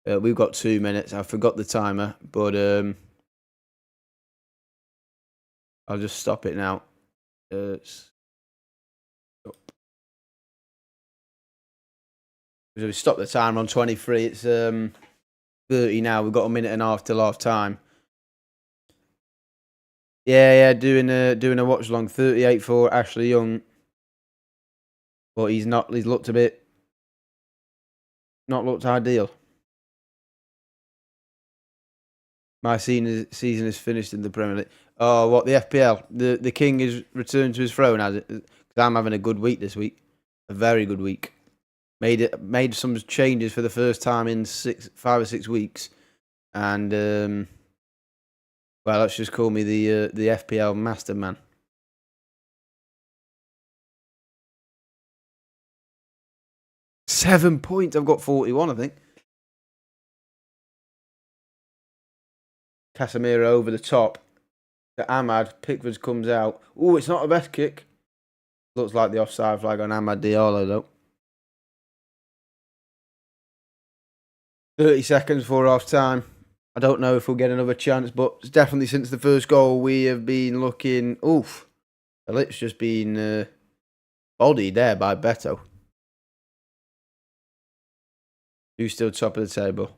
We've got 2 minutes, I forgot the timer, but I'll just stop it now. We stopped the timer on 23, it's 30 now, we've got a minute and a half till half-time. Yeah, doing a watch along. 38 for Ashley Young, but he's looked a bit, not looked ideal. My season is finished in the Premier League. Oh, what, the FPL? The king is returned to his throne, has it? Because I'm having a good week this week, a very good week. Made some changes for the first time in 5 or 6 weeks, and well, let's just call me the FPL master man. Seven points. I've got 41, I think. Casemiro over the top to Ahmad. Pickford comes out. Oh, it's not a best kick. Looks like the offside flag on Ahmad Diallo, though. 30 seconds before half time. I don't know if we'll get another chance, but definitely since the first goal, we have been looking. Oof. The lip's just been bodied there by Beto. Who's still top of the table?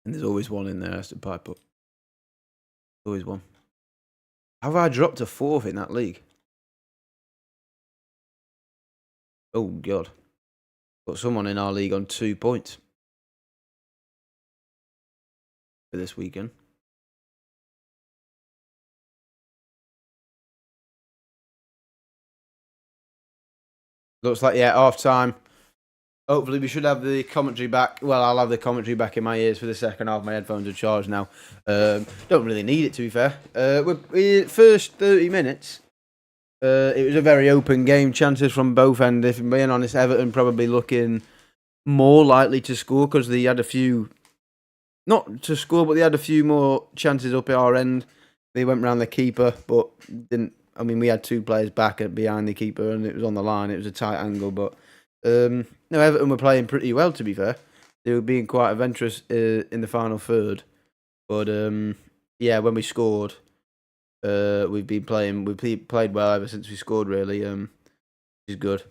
And there's always one in there has to pipe up. Always one. How have I dropped to 4th in that league? Oh, God. Got someone in our league on 2 points for this weekend. Looks like, yeah, half time. Hopefully, we should have the commentary back. Well, I'll have the commentary back in my ears for the second half. My headphones are charged now. Don't really need it, to be fair. First 30 minutes, it was a very open game. Chances from both ends. If I'm being honest, Everton probably looking more likely to score because they had a few, not to score, but they had a few more chances up at our end. They went round the keeper, but didn't. I mean, we had 2 players back behind the keeper, and it was on the line. It was a tight angle, but no, Everton were playing pretty well. To be fair, they were being quite adventurous in the final third. But yeah, when we scored, we've been playing. We've played well ever since we scored. Really, which is good.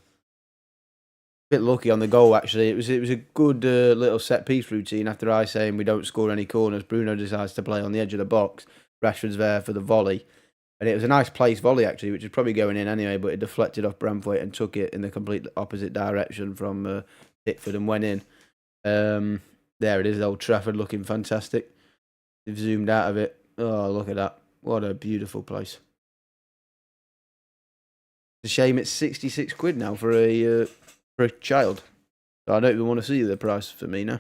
Bit lucky on the goal actually. It was a good little set piece routine. After I saying we don't score any corners, Bruno decides to play on the edge of the box. Rashford's there for the volley. And it was a nice place volley, actually, which was probably going in anyway, but it deflected off Bramthwaite and took it in the complete opposite direction from Pickford and went in. There it is, Old Trafford, looking fantastic. They've zoomed out of it. Oh, look at that. What a beautiful place. It's a shame it's 66 quid now for a child. So I don't even want to see the price for me now.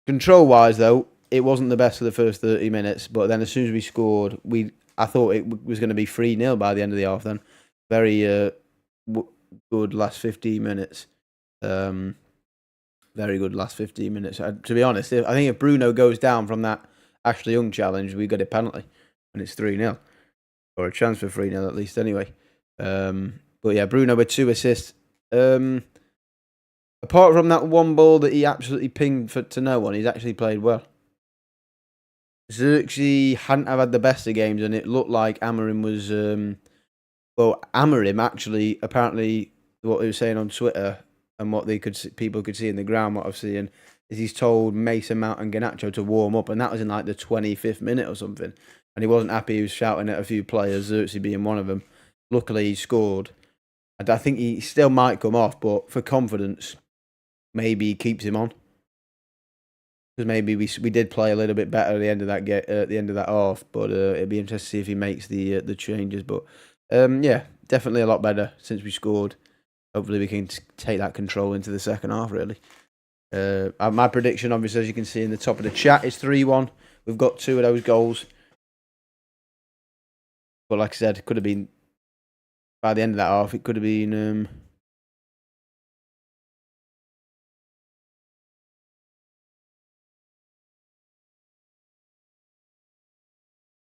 Control-wise, though, it wasn't the best for the first 30 minutes, but then as soon as we scored, I thought it was going to be 3-0 by the end of the half then. Very good last 15 minutes. Very good last 15 minutes. To be honest, I think if Bruno goes down from that Ashley Young challenge, we get a penalty. And it's 3-0. Or a chance for 3-0 at least, anyway. But yeah, Bruno with 2 assists. Apart from that one ball that he absolutely pinged to no one, he's actually played well. Xerxes hadn't have had the best of games, and it looked like Amorim was... well, Amorim actually, apparently, what he was saying on Twitter and what people could see in the ground, what I've seen, is he's told Mason Mount and Garnacho to warm up, and that was in like the 25th minute or something. And he wasn't happy. He was shouting at a few players, Xerxes being one of them. Luckily, he scored. And I think he still might come off, but for confidence, maybe he keeps him on. Because maybe we did play a little bit better at the end of that half, but it'd be interesting to see if he makes the changes. But yeah, definitely a lot better since we scored. Hopefully, we can take that control into the second half. Really, my prediction, obviously, as you can see in the top of the chat, is 3-1. We've got 2 of those goals, but like I said, it could have been by the end of that half. It could have been.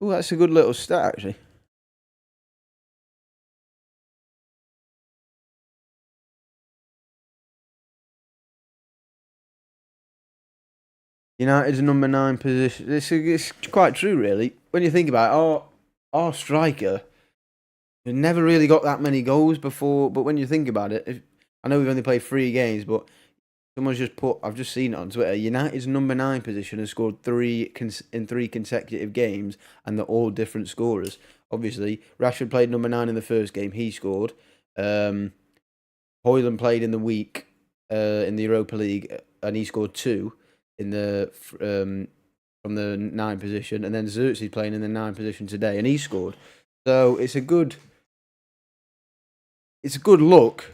Oh, that's a good little stat, actually. United's number 9 position. It's quite true, really. When you think about it, our striker never really got that many goals before. But when you think about it, I know we've only played 3 games, but someone's just put. I've just seen it on Twitter. United's number 9 position has scored in 3 consecutive games, and they're all different scorers. Obviously, Rashford played number 9 in the first game. He scored. Hoyland played in the week in the Europa League, and he scored 2 in the from the 9 position, and then Xerxes playing in the 9 position today, and he scored. So it's a good look.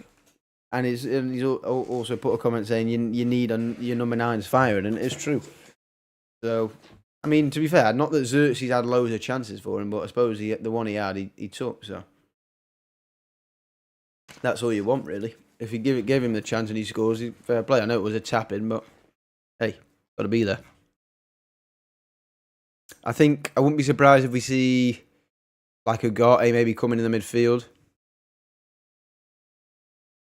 And he's also put a comment saying you need your number 9's firing, and it's true. So, I mean, to be fair, not that Xerxes had loads of chances for him, but I suppose the one he had, he took. So that's all you want, really. If you give him the chance and he scores, fair play. I know it was a tap-in, but hey, got to be there. I think I wouldn't be surprised if we see like Ugarte maybe coming in the midfield.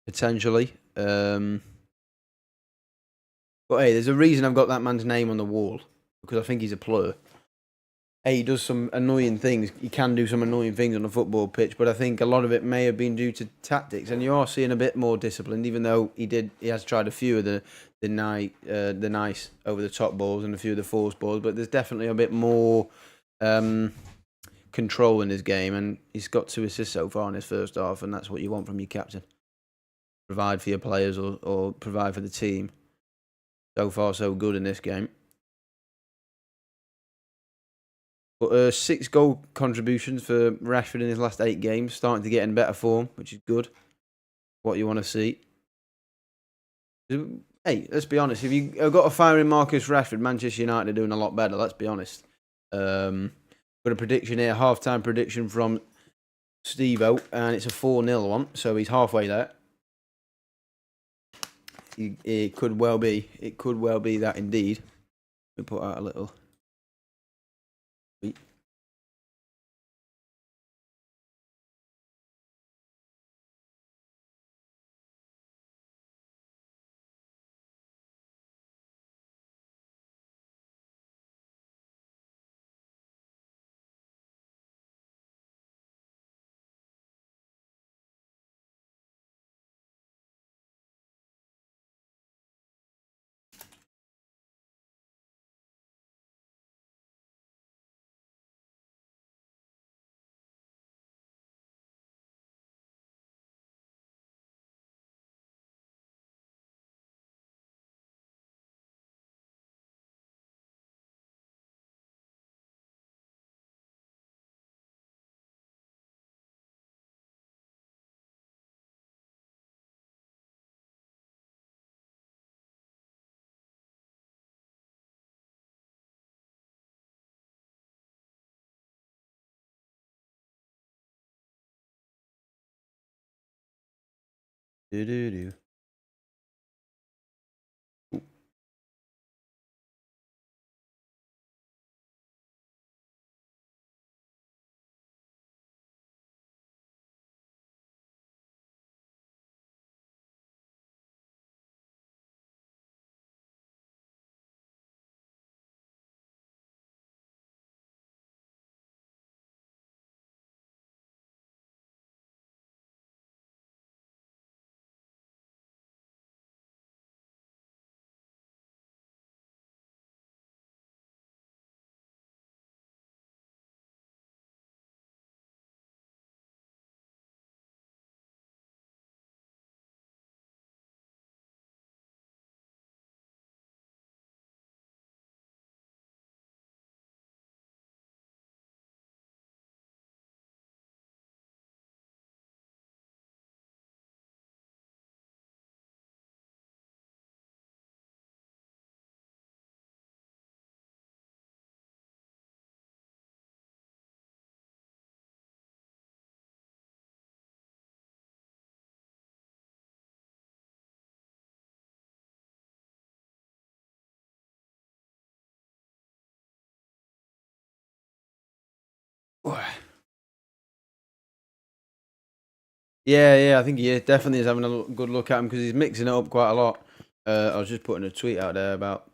Potentially. But hey, there's a reason I've got that man's name on the wall. Because I think he's a player. Hey, he does some annoying things. He can do some annoying things on a football pitch, but I think a lot of it may have been due to tactics. And you are seeing a bit more disciplined, even though he has tried a few of the nice over the top balls and a few of the forced balls. But there's definitely a bit more control in his game, and he's got 2 assists so far in his first half, and that's what you want from your captain. Provide for your players or provide for the team. So far, so good in this game. But 6 goal contributions for Rashford in his last 8 games, starting to get in better form, which is good. What you want to see. Hey, let's be honest. If you've got a firing Marcus Rashford, Manchester United are doing a lot better. Let's be honest. Got a prediction here, half-time prediction from Steve-O, and it's a 4-0 one, so he's halfway there. It could well be. It could well be that indeed. We put out a little. Yeah, I think he definitely is having a good look at him because he's mixing it up quite a lot. I was just putting a tweet out there about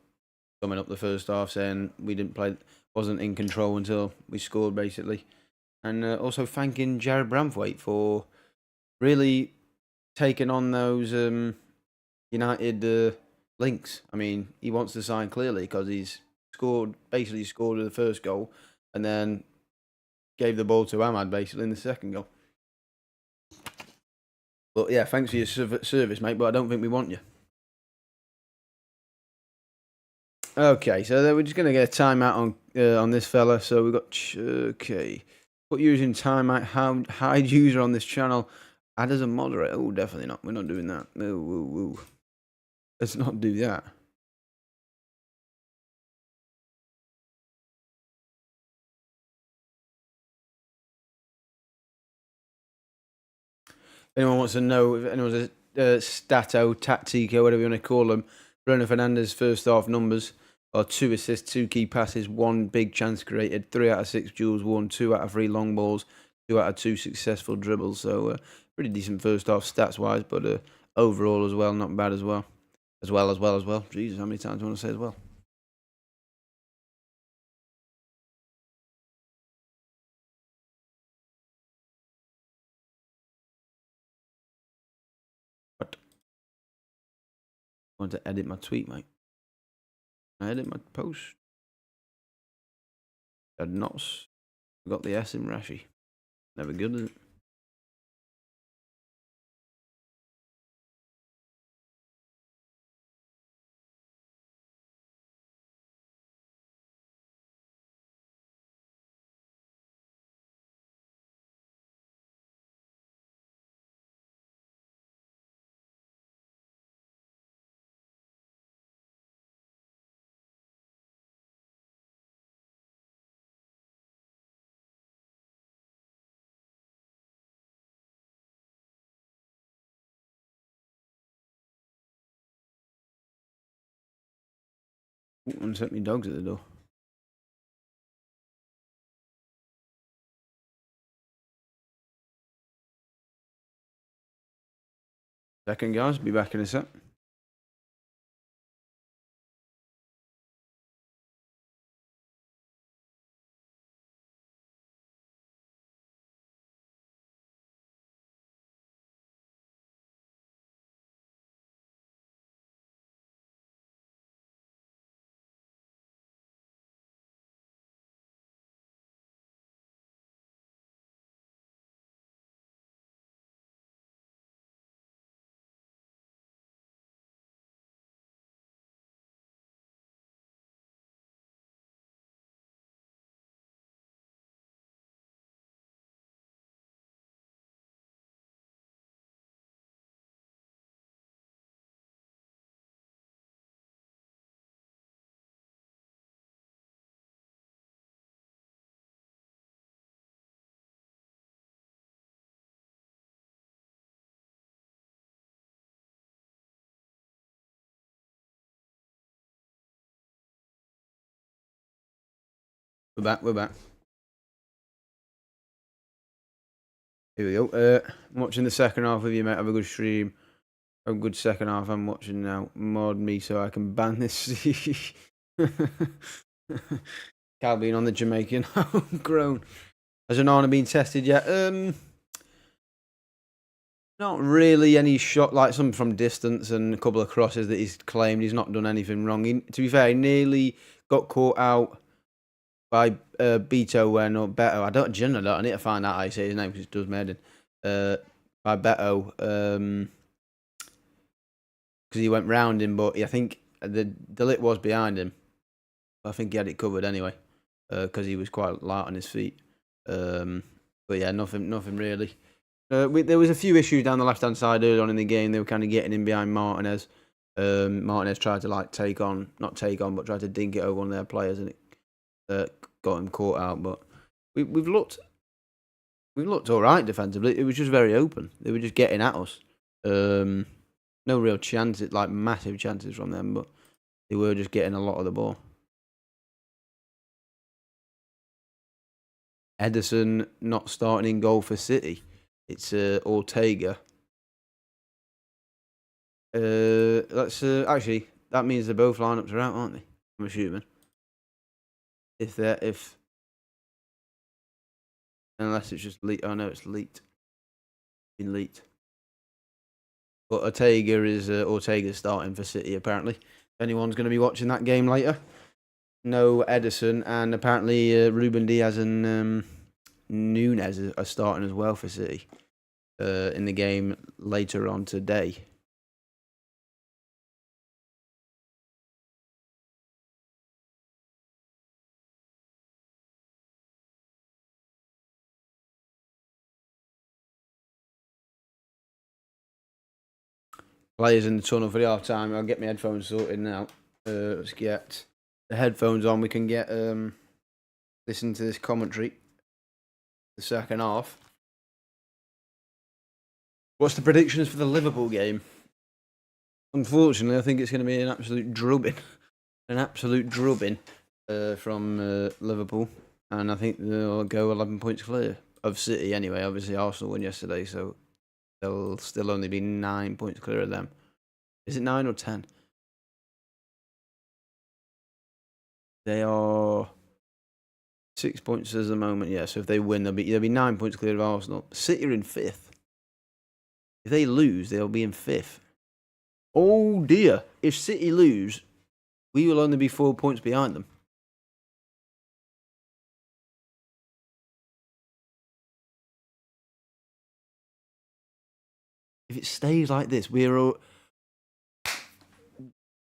coming up the first half saying we didn't play, wasn't in control until we scored basically, and also thanking Jared Bramthwaite for really taking on those United links. I mean, he wants to sign clearly because he's basically scored the first goal, and then gave the ball to Ahmad basically in the second goal. But yeah, thanks for your service, mate. But I don't think we want you. Okay, so we're just gonna get a timeout on this fella. So we've got okay. Put using timeout. Hide user on this channel. Add as a moderator. Oh, definitely not. We're not doing that. No, let's not do that. If anyone wants to know, if anyone's a stato, tactico, whatever you want to call them, Bruno Fernandes' first half numbers are 2 assists, 2 key passes, 1 big chance created, 3 out of 6 duels won, 2 out of 3 long balls, 2 out of 2 successful dribbles. So pretty decent first half stats wise, but overall as well, not bad as well. As well. Jesus, how many times do I want to say as well? What? I want to edit my tweet, mate. Can I edit my post? Had knots. Got the S in Rashi. Never good, is it? And set me dogs at the door. Second, guys. Be back in a sec. We're back. Here we go. I'm watching the second half with you, mate. Have a good stream. Have a good second half. I'm watching now. Mod me so I can ban this. Cal being on the Jamaican homegrown. Has Onana been tested yet? Not really any shot, like some from distance and a couple of crosses that he's claimed. He's not done anything wrong. To be fair, he nearly got caught out by Beto or Beto. I need to find out how you say his name because it does Maiden. By Beto, because he went round him, but I think the lit was behind him. I think he had it covered anyway, because he was quite light on his feet. But yeah, nothing really. There was a few issues down the left-hand side early on in the game. They were kind of getting in behind Martinez. Martinez tried to not take on, but tried to dink it over one of their players, and it got him caught out. But we've looked all right defensively. It was just very open. They were just getting at us. No real chances, like massive chances from them, but they were just getting a lot of the ball. Ederson not starting in goal for City. It's Ortega. Let's actually, that means they're both lineups are out, aren't they? I'm assuming. Unless it's just leaked. Oh no, it's leaked. Been leaked. But Ortega's starting for City apparently. If anyone's going to be watching that game later. No Ederson, and apparently Ruben Diaz and Nunes are starting as well for City in the game later on today. Players in the tunnel for the half time. I'll get my headphones sorted now. Let's get the headphones on. We can get listen to this commentary. The second half. What's the predictions for the Liverpool game? Unfortunately, I think it's going to be an absolute drubbing. An absolute drubbing from Liverpool. And I think they'll go 11 points clear of City anyway. Obviously, Arsenal won yesterday, so they'll still only be 9 points clear of them. Is it 9 or 10? They are 6 points at the moment, yeah. So if they win, they'll be 9 points clear of Arsenal. City are in 5th. If they lose, they'll be in 5th. Oh dear. If City lose, we will only be 4 points behind them. If it stays like this,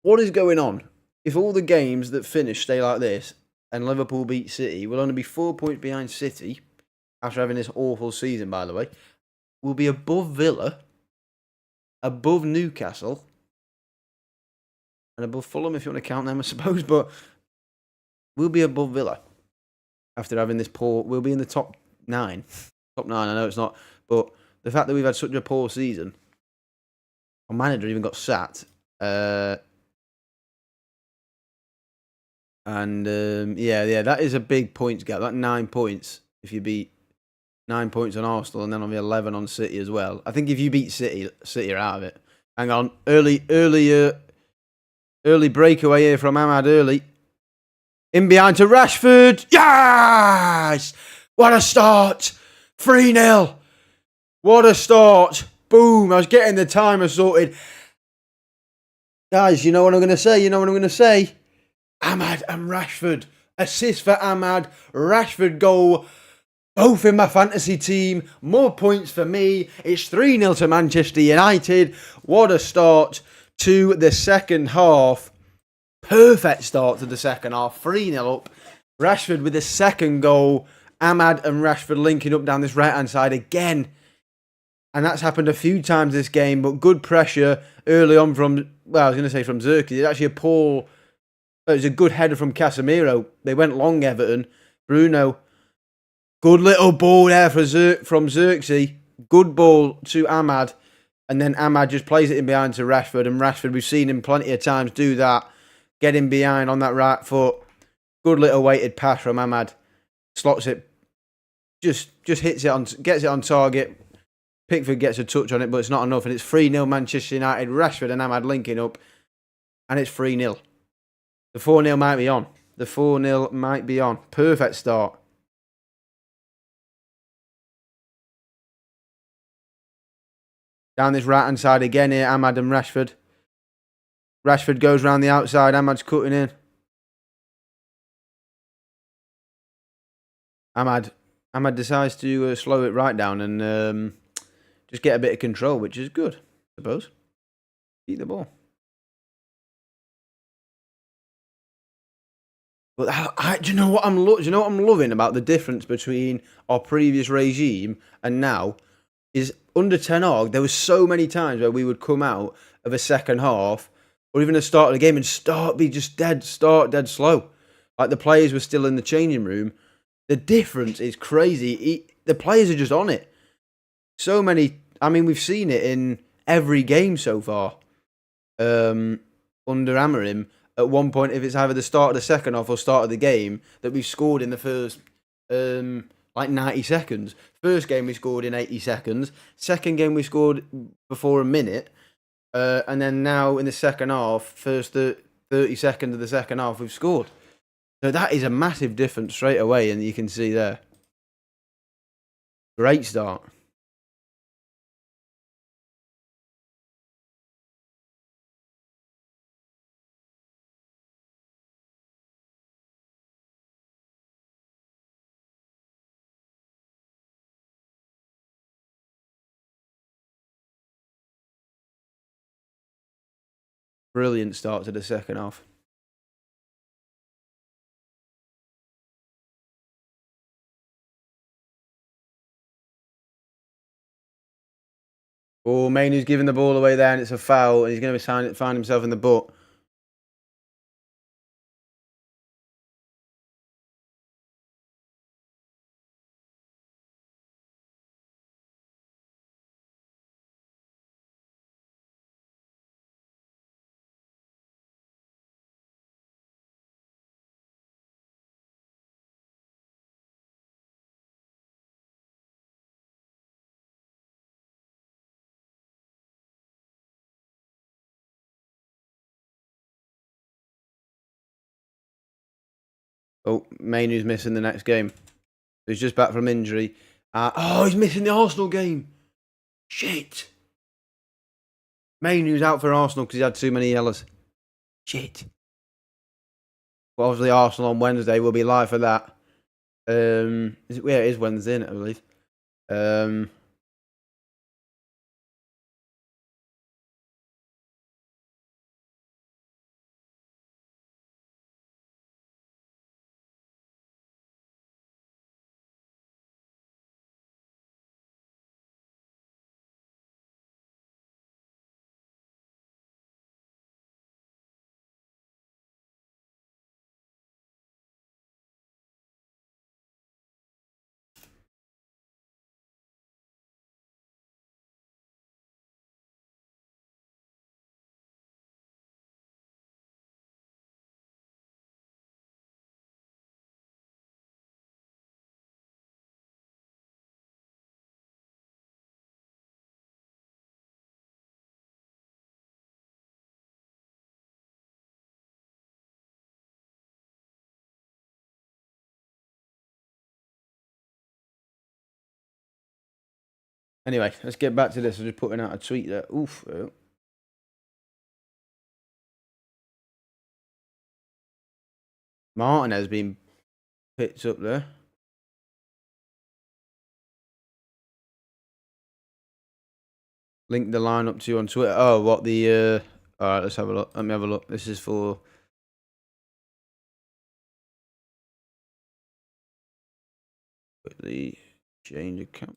what is going on? If all the games that finish stay like this and Liverpool beat City, we'll only be 4 points behind City after having this awful season, by the way. We'll be above Villa, above Newcastle, and above Fulham, if you want to count them, I suppose. But we'll be above Villa after having this poor. We'll be in the top 9. Top 9, I know it's not. But the fact that we've had such a poor season, our manager even got sacked. Yeah, that is a big points gap. That 9 points, if you beat 9 points on Arsenal and then on the 11 on City as well. I think if you beat City are out of it. Hang on, early breakaway here from Ahmad early. In behind to Rashford. Yes! What a start! 3-0. What a start. Boom, I was getting the timer sorted. Guys, you know what I'm going to say? Ahmad and Rashford. Assist for Ahmad. Rashford goal. Both in my fantasy team. More points for me. It's 3-0 to Manchester United. What a start to the second half. Perfect start to the second half. 3-0 up. Rashford with the second goal. Ahmad and Rashford linking up down this right-hand side again. And that's happened a few times this game. But good pressure early on from Zirkzee. It's actually it was a good header from Casemiro. They went long, Everton. Bruno. Good little ball there from Zirkzee. Good ball to Ahmad. And then Ahmad just plays it in behind to Rashford. And Rashford, we've seen him plenty of times do that. Get him behind on that right foot. Good little weighted pass from Ahmad. Slots it. Just hits it on, gets it on target. Pickford gets a touch on it, but it's not enough. And it's 3-0 Manchester United. Rashford and Ahmad linking up. And it's 3-0. The 4-0 might be on. The 4-0 might be on. Perfect start. Down this right-hand side again here, Ahmad and Rashford. Rashford goes round the outside. Ahmad's cutting in. Ahmad decides to slow it right down and just get a bit of control, which is good, I suppose. Keep the ball. But do you know what I'm loving about the difference between our previous regime and now? Is under Ten Hag, there was so many times where we would come out of a second half or even the start of the game and be just dead slow. Like the players were still in the changing room. The difference is crazy. The players are just on it. So many, we've seen it in every game so far. Under Amorim, at one point, if it's either the start of the second half or start of the game, that we've scored in the first like 90 seconds. First game we scored in 80 seconds. Second game we scored before a minute. And then now in the second half, first 30 seconds of the second half, we've scored. So that is a massive difference straight away, and you can see there. Great start. Brilliant start to the second half. Oh, Mainoo's giving the ball away there, and it's a foul, and he's going to find himself in the butt. Oh, Mainoo's missing the next game. He's just back from injury. Oh, he's missing the Arsenal game. Shit. Mainoo's out for Arsenal because he had too many yellows. Shit. But obviously Arsenal on Wednesday will be live for that. It is Wednesday, isn't it, I believe. Anyway, let's get back to this. I'm just putting out a tweet there. Oof. Martinez being picked up there. Link the lineup to you on Twitter. Oh, what the... Alright, let's have a look. Let me have a look. This is for... Quickly change account.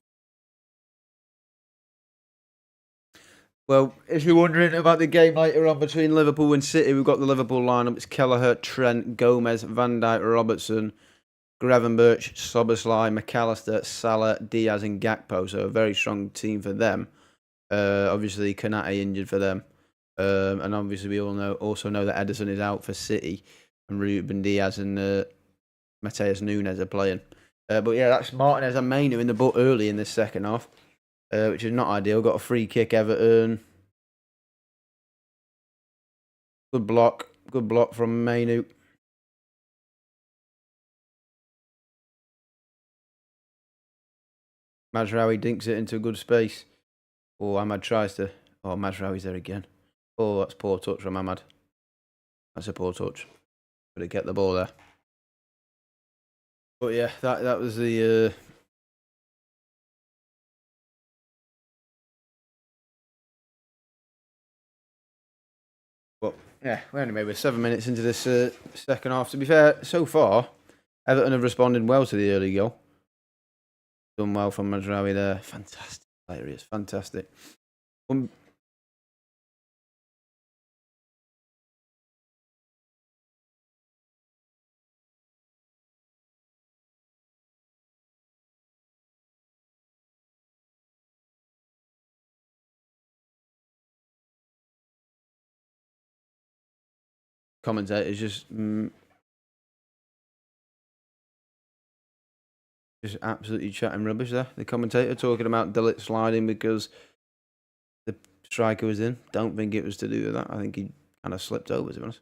Well, if you're wondering about the game later on between Liverpool and City, we've got the Liverpool lineup. It's Kelleher, Trent, Gomez, Van Dijk, Robertson, Gravenberch, Soboslai, McAllister, Salah, Diaz and Gakpo. So a very strong team for them. Obviously, Konate injured for them. And obviously we also know that Ederson is out for City. And Ruben Diaz and Mateus Nunes are playing. But yeah, that's Martinez and Mainoo in the butt early in this second half. Which is not ideal. Got a free kick, Everton. Good block. Good block from Mainoo. Mazraoui dinks it into a good space. Oh, Ahmad tries to... Oh, Mazraoui's there again. Oh, that's poor touch from Ahmad. That's a poor touch. Got to get the ball there. But yeah, that was the... But yeah, anyway, we're 7 minutes into this second half. To be fair, so far, Everton have responded well to the early goal. Done well from Mazraoui there. Fantastic. There he is. Fantastic. Commentators just... But Just absolutely chatting rubbish there. The commentator talking about Dillet sliding because the striker was in. Don't think it was to do with that. I think he kind of slipped over, to be honest.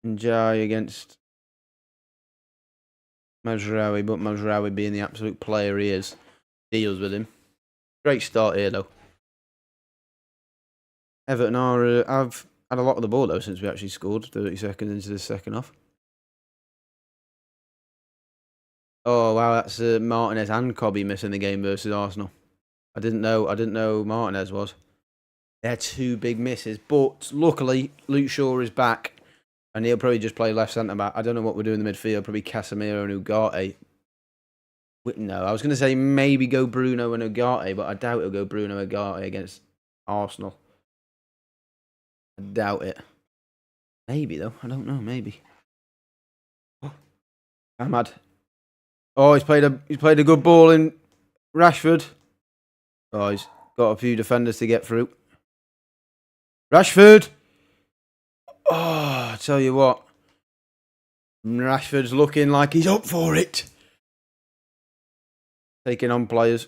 Njai against Mazraoui, but Mazraoui being the absolute player he is, deals with him. Great start here, though. Everton are, I've had a lot of the ball, though, since we actually scored 30 seconds into the second half. Oh, wow, that's Martinez and Cobby missing the game versus Arsenal. I didn't know Martinez was. They're two big misses, but luckily, Luke Shaw is back, and he'll probably just play left centre-back. I don't know what we're doing in the midfield, probably Casemiro and Ugarte. No, I was going to say maybe go Bruno and Ugarte, but I doubt he'll go Bruno and Ugarte against Arsenal. I doubt it. Maybe, though. I don't know. Maybe. Oh, Ahmad. Oh, he's played a good ball in Rashford. Oh, he's got a few defenders to get through. Rashford. Oh, I tell you what. Rashford's looking like he's up for it. Taking on players.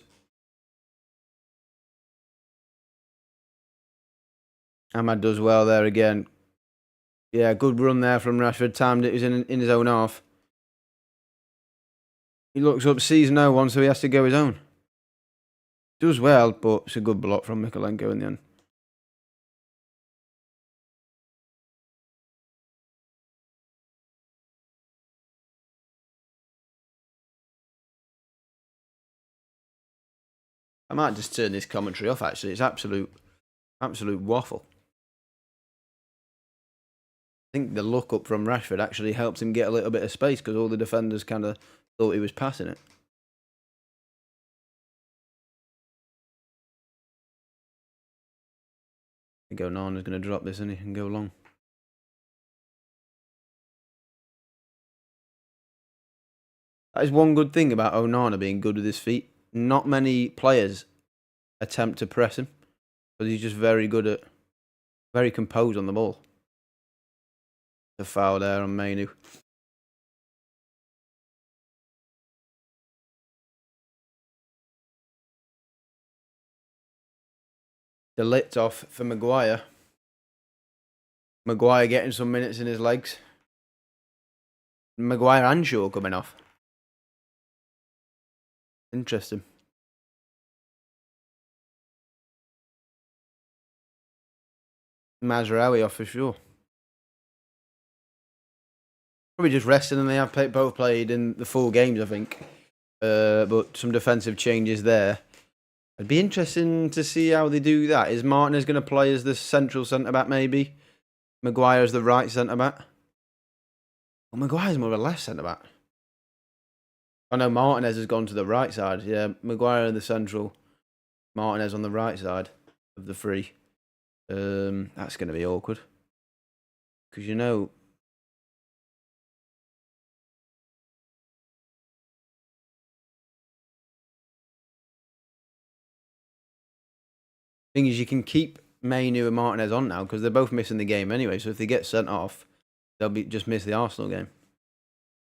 Ahmad does well there again. Yeah, good run there from Rashford. Timed it. He was in his own half. He looks up, sees no one, so he has to go his own. Does well, but it's a good block from Mykolenko in the end. I might just turn this commentary off, actually. It's absolute waffle. I think the look up from Rashford actually helped him get a little bit of space because all the defenders kind of thought he was passing it. I think Onana's going to drop this, isn't he, and go long. That is one good thing about Onana being good with his feet. Not many players attempt to press him because he's just very composed on the ball. The foul there on Mainu. The lit off for Maguire. Maguire getting some minutes in his legs. Maguire and Shaw coming off. Interesting. Mazraoui off for sure. Probably just resting, and they have both played in the full games, I think. But some defensive changes there. It'd be interesting to see how they do that. Is Martinez going to play as the central centre-back, maybe? Maguire as the right centre-back? Well, Maguire's more of a left centre-back. I know Martinez has gone to the right side. Yeah, Maguire in the central. Martinez on the right side of the three. That's going to be awkward. Because you know... Thing is, you can keep Mainu and Martinez on now because they're both missing the game anyway. So if they get sent off, they'll just miss the Arsenal game.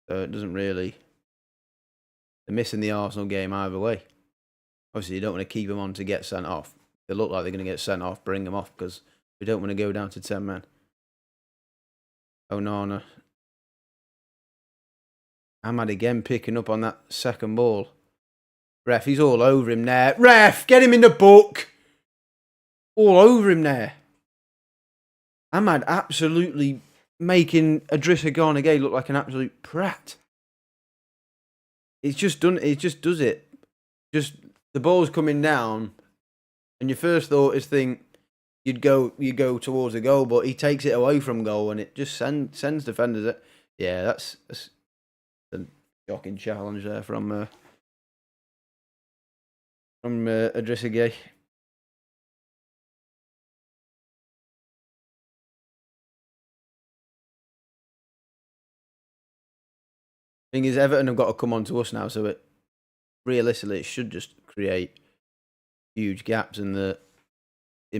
So it doesn't really... They're missing the Arsenal game either way. Obviously, you don't want to keep them on to get sent off. They look like they're going to get sent off, bring them off because we don't want to go down to 10 men. Onana. Ahmad again picking up on that second ball. Ref, he's all over him there. Ref, get him in the book. All over him there. Ahmad absolutely making Idrissa Gana Gueye look like an absolute prat. It just does it. Just the ball's coming down, and your first thought is you go towards the goal, but he takes it away from goal, and it just sends defenders it. Yeah, that's a shocking challenge there from Idrissa Gueye. Thing is, Everton have got to come on to us now, so realistically it should just create huge gaps in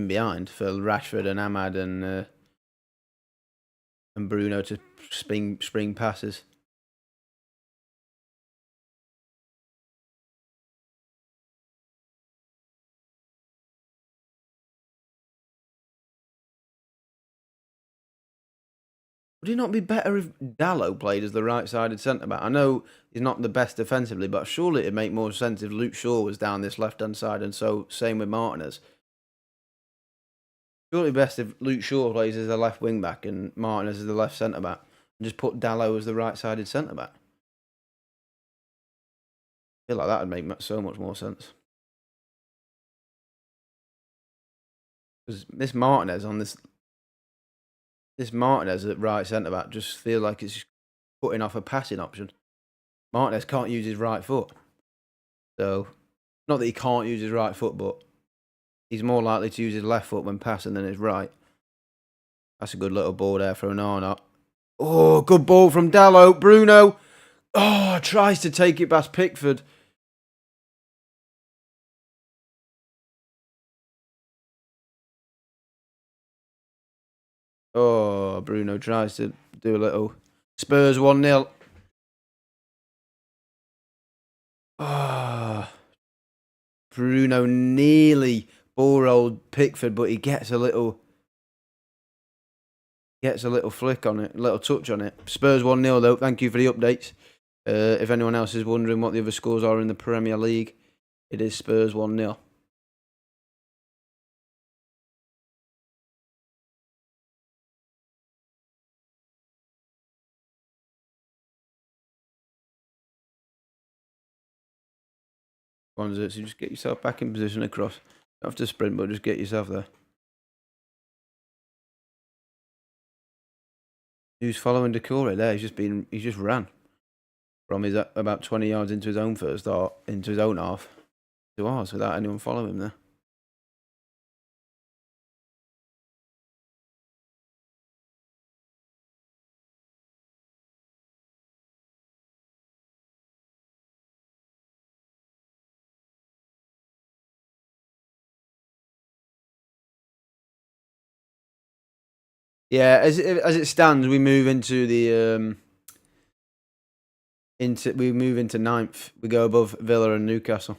behind for Rashford and Ahmad and and Bruno to spring passes. Would it not be better if Dalot played as the right-sided centre-back? I know he's not the best defensively, but surely it'd make more sense if Luke Shaw was down this left-hand side, and so same with Martinez. Surely best if Luke Shaw plays as the left wing-back and Martinez as the left centre-back, and just put Dalot as the right-sided centre-back. I feel like that would make so much more sense. Because this Martinez at right centre-back just feel like it's putting off a passing option. Martinez can't use his right foot. So, not that he can't use his right foot, but he's more likely to use his left foot when passing than his right. That's a good little ball there for Onana. Oh, good ball from Dalot. Bruno. Oh, tries to take it past Pickford. Oh, Bruno tries to do a little. Spurs 1-0. Ah, Bruno nearly ball rolled Pickford, but he gets a little flick on it, a little touch on it. Spurs 1-0 though. Thank you for the updates. If anyone else is wondering what the other scores are in the Premier League, it is Spurs 1-0. So just get yourself back in position across. Don't have to sprint, but just get yourself there. Who's following Decore there? He's just ran from his about 20 yards into his own into his own half to ours without anyone following him there. Yeah, as it stands, we move into the into ninth. We go above Villa and Newcastle.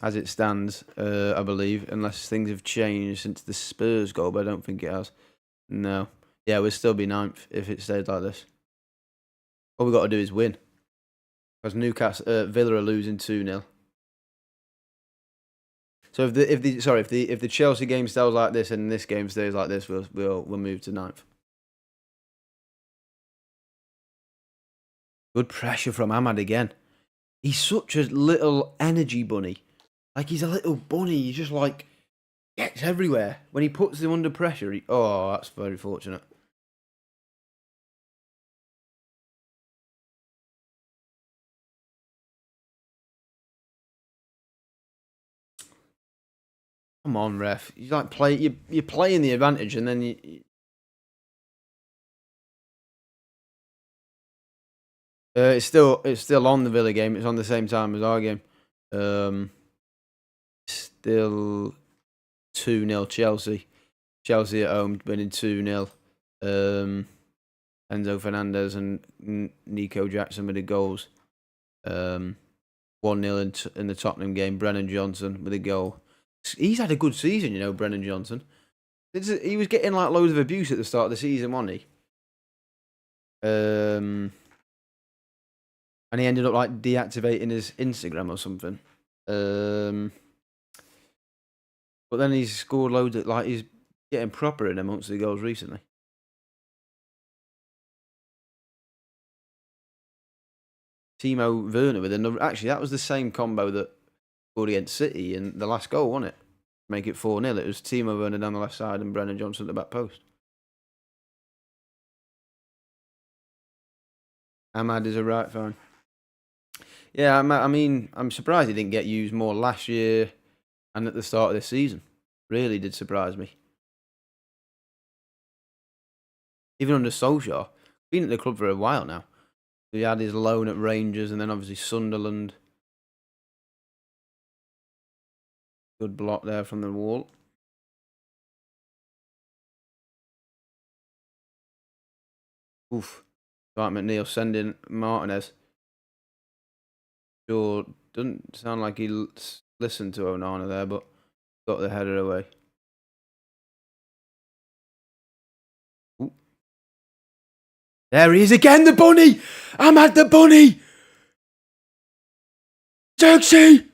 As it stands, I believe, unless things have changed since the Spurs goal, but I don't think it has. No. Yeah, we'll still be ninth if it stays like this. All we've got to do is win. Because Villa are losing 2-0. So if the Chelsea game stays like this and this game stays like this, we'll move to ninth. Good pressure from Ahmad again. He's such a little energy bunny. Like he's a little bunny. He just like gets everywhere. When he puts him under pressure, oh, that's very fortunate. Come on, ref. You like you're playing the advantage, and then it's still on the Villa game. It's on the same time as our game. Still 2-0 Chelsea. Chelsea at home winning 2-0. Enzo Fernandez and Nico Jackson with the goals. 1-0 in the Tottenham game. Brennan Johnson with a goal. He's had a good season, Brennan Johnson. He was getting like loads of abuse at the start of the season, wasn't he? And he ended up like deactivating his Instagram or something. But then he's scored loads of, like, he's getting proper in amongst the goals recently. Timo Werner with another. Actually, that was the same combo that scored against City in the last goal, wasn't it? Make it 4-0. It was Timo Werner down the left side and Brennan Johnson at the back post. Ahmad is a right fan. Yeah, I mean, I'm surprised he didn't get used more last year and at the start of this season. Really did surprise me. Even under Solskjaer. Been at the club for a while now. He had his loan at Rangers and then obviously Sunderland. Good block there from the wall. Oof. Right, McNeil sending Martinez. Sure, doesn't sound like he listened to Onana there, but got the header away. Ooh. There he is again, the bunny! Ahmad the bunny! Zirkzee!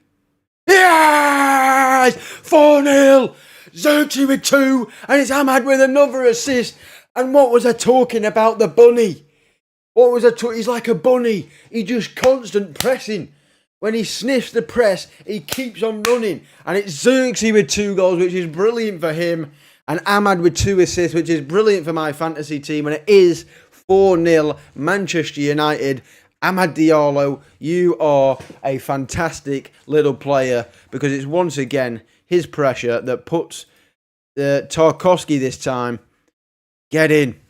Yes! 4-0! Zirkzee with 2, and it's Ahmad with another assist. And what was I talking about the bunny? What was I talking? He's like a bunny. He just constant pressing. When he sniffs the press, he keeps on running. And it's Zirkzee with 2 goals, which is brilliant for him. And Ahmad with 2 assists, which is brilliant for my fantasy team. And it is 4-0 Manchester United. Amad Diallo, you are a fantastic little player, because it's once again his pressure that puts Tarkowski this time. Get in.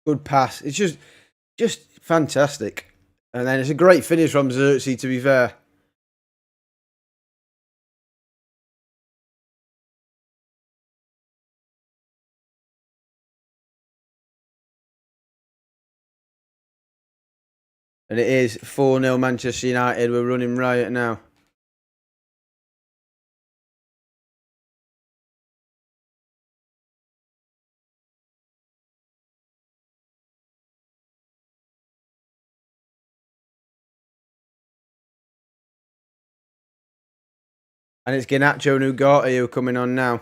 Good pass. It's just fantastic. And then it's a great finish from Zirkzee, to be fair. And it is 4-0 Manchester United. We're running riot now. And it's Garnacho and Ugarte who are coming on now.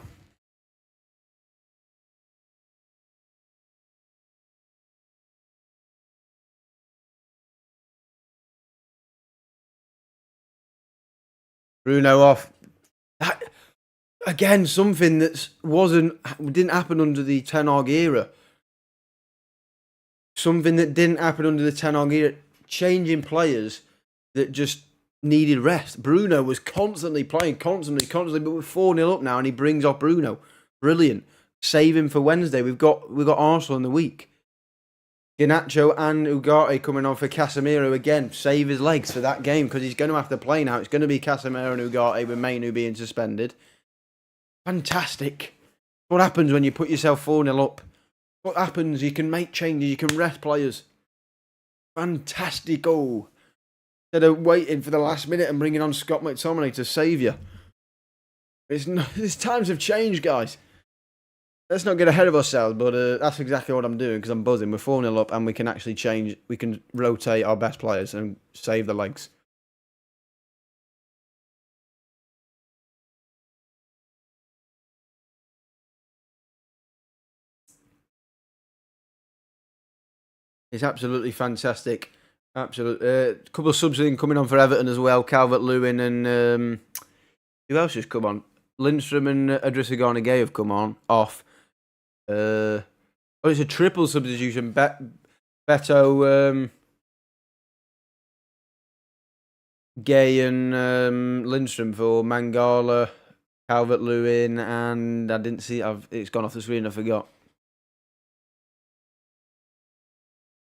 Bruno off. That, again, something that didn't happen under the Ten Hag era. Something that didn't happen under the Ten Hag era. Changing players that just needed rest. Bruno was constantly playing, constantly, but we're 4-0 up now, and he brings off Bruno. Brilliant. Save him for Wednesday. We've got Arsenal in the week. Garnacho and Ugarte coming on for Casemiro again. Save his legs for that game, because he's going to have to play now. It's going to be Casemiro and Ugarte, with Mainu being suspended. Fantastic. What happens when you put yourself 4-0 up? What happens? You can make changes. You can rest players. Fantastico. Instead of waiting for the last minute and bringing on Scott McTominay to save you. These times have changed, guys. Let's not get ahead of ourselves, but that's exactly what I'm doing, because I'm buzzing. We're 4-0 up, and we can actually change. We can rotate our best players and save the legs. It's absolutely fantastic. Absolutely. A couple of subs coming on for Everton as well. Calvert-Lewin and who else has come on? Lindstrom and Idrissa Gana Gueye have come on off. It's a triple substitution. Beto, Gueye and Lindstrom for Mangala, Calvert-Lewin, and I didn't see. It's gone off the screen. I forgot.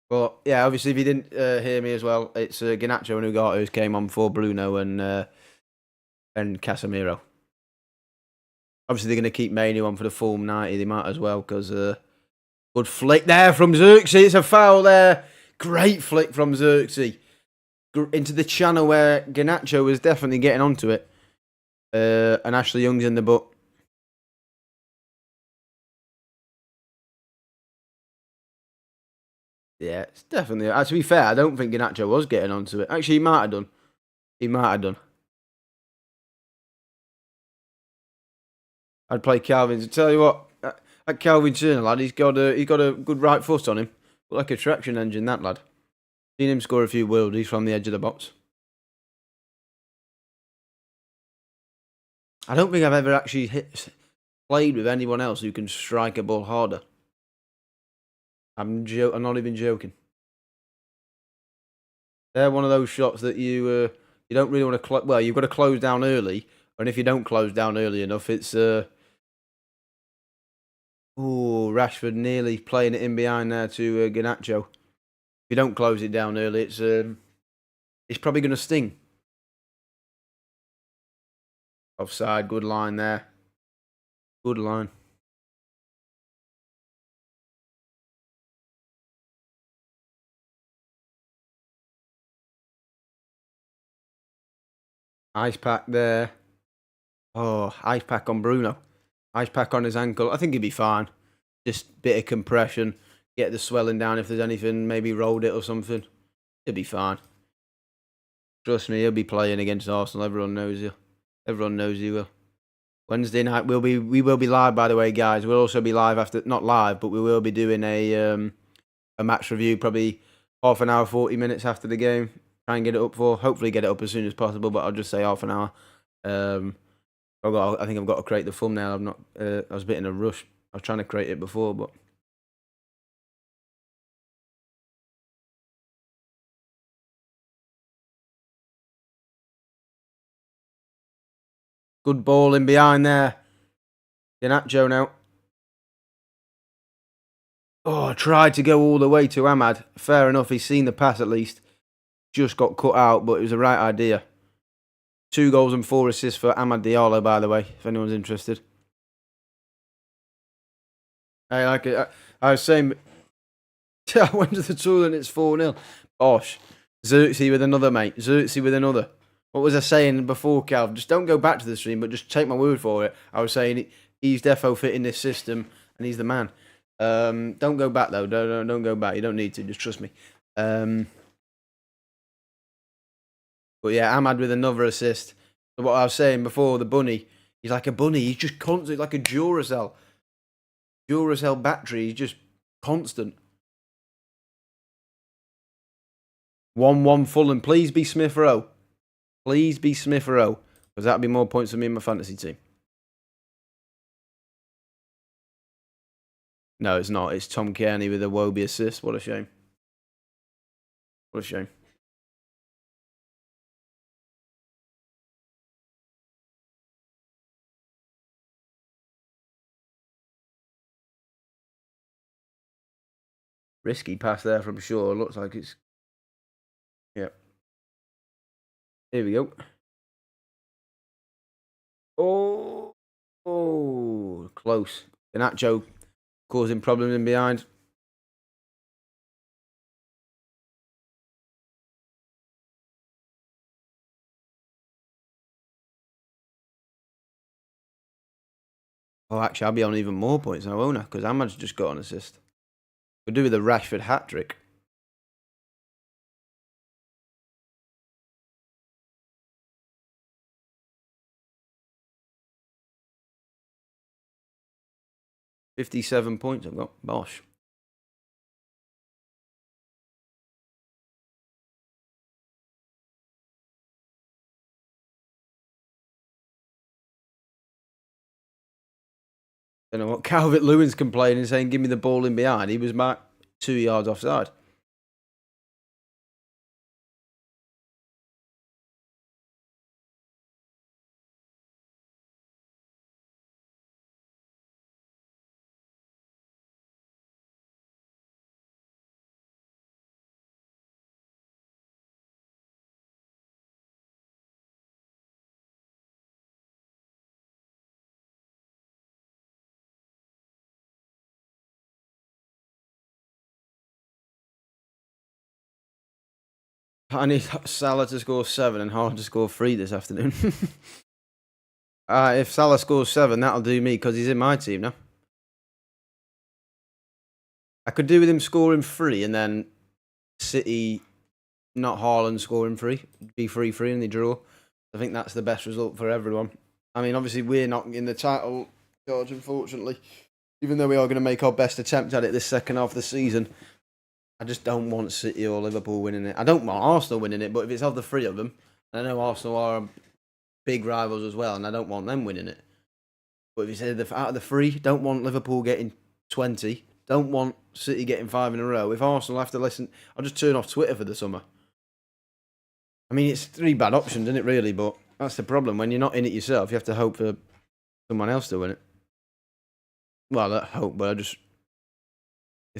But yeah, obviously, if you didn't hear me as well, it's Garnacho and Ugarte who came on for Bruno and Casemiro. Obviously, they're going to keep Mainu on for the full 90. They might as well, because good flick there from Zirkzee. It's a foul there. Great flick from Zirkzee into the channel where Garnacho was definitely getting onto it. And Ashley Young's in the book. Yeah, it's definitely. To be fair, I don't think Garnacho was getting onto it. Actually, he might have done. I'd play Calvin. To tell you what, that Calvin Turner lad, he's got a good right foot on him. Like a traction engine, that lad. Seen him score a few worldies from the edge of the box. I don't think I've ever actually played with anyone else who can strike a ball harder. I'm not even joking. They're one of those shots that you don't really want to. Well, you've got to close down early, and if you don't close down early enough, it's Rashford nearly playing it in behind there to Garnacho. If you don't close it down early, it's probably going to sting. Offside, good line there. Good line. Ice pack there. Oh, ice pack on Bruno. Ice pack on his ankle. I think he'd be fine. Just bit of compression. Get the swelling down if there's anything. Maybe rolled it or something. He'll be fine. Trust me, he'll be playing against Arsenal. Everyone knows you. Everyone knows he will. Wednesday night we will be live, by the way, guys. We'll also be live after, not live, but we will be doing a match review probably half an hour, 40 minutes after the game. Try and get it up hopefully get it up as soon as possible, but I'll just say half an hour. I think I've got to create the thumbnail. I'm not. I was a bit in a rush. I was trying to create it before, but good ball in behind there. Garnacho now. Oh, tried to go all the way to Ahmad. Fair enough. He's seen the pass at least. Just got cut out, but it was the right idea. 2 goals and 4 assists for Amad Diallo, by the way, if anyone's interested. Hey, like it. I was saying, I went to the toilet and it's 4-0. Bosh. Zertsy with another, mate. Zertsy with another. What was I saying before, Calv? Just don't go back to the stream, but just take my word for it. I was saying he's defo fit in this system, and he's the man. Don't go back, though. Don't go back. You don't need to. Just trust me. But yeah, Ahmad with another assist. So what I was saying before, the bunny, he's like a bunny. He's just constantly like a Duracell. Duracell battery. He's just constant. 1-1 Fulham. Please be Smith Rowe. Please be Smith Rowe. Because that'd be more points for me in my fantasy team. No, it's not. It's Tom Kearney with a Wobie assist. What a shame. What a shame. Risky pass there from Shaw. Looks like it's... Yep. Here we go. Oh, close. Garnacho causing problems in behind. Oh, actually, I'll be on even more points now, won't I? Because Ahmad's just got an assist. We'll do with the Rashford hat-trick. $57 points I've got. Bosh. Don't know what Calvert-Lewin's complaining, saying, give me the ball in behind. He was marked 2 yards offside. I need Salah to score 7 and Haaland to score 3 this afternoon. If Salah scores 7, that'll do me because he's in my team now. I could do with him scoring 3 and then City, not Haaland, scoring 3. Be 3-3 and they draw. I think that's the best result for everyone. I mean, obviously, we're not in the title, George, unfortunately. Even though we are going to make our best attempt at it this second half of the season. I just don't want City or Liverpool winning it. I don't want Arsenal winning it, but if it's of the 3 of them, I know Arsenal are big rivals as well, and I don't want them winning it. But if you say out of the three, don't want Liverpool getting 20, don't want City getting 5 in a row. If Arsenal have to listen, I'll just turn off Twitter for the summer. I mean, it's 3 bad options, isn't it, really? But that's the problem. When you're not in it yourself, you have to hope for someone else to win it. Well, I hope, but I just,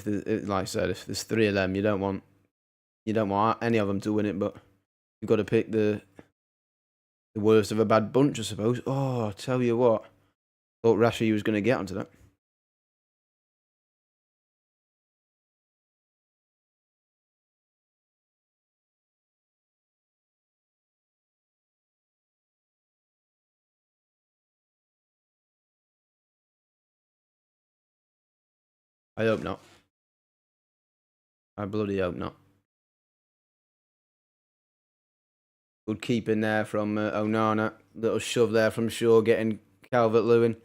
like I said, if there's 3 of them, you don't want any of them to win it, but you've got to pick the worst of a bad bunch, I suppose. Oh, I tell you what, thought Rashi was going to get onto that. I hope not. I bloody hope not. Good keeping there from Onana. Little shove there from Shaw, getting Calvert-Lewin.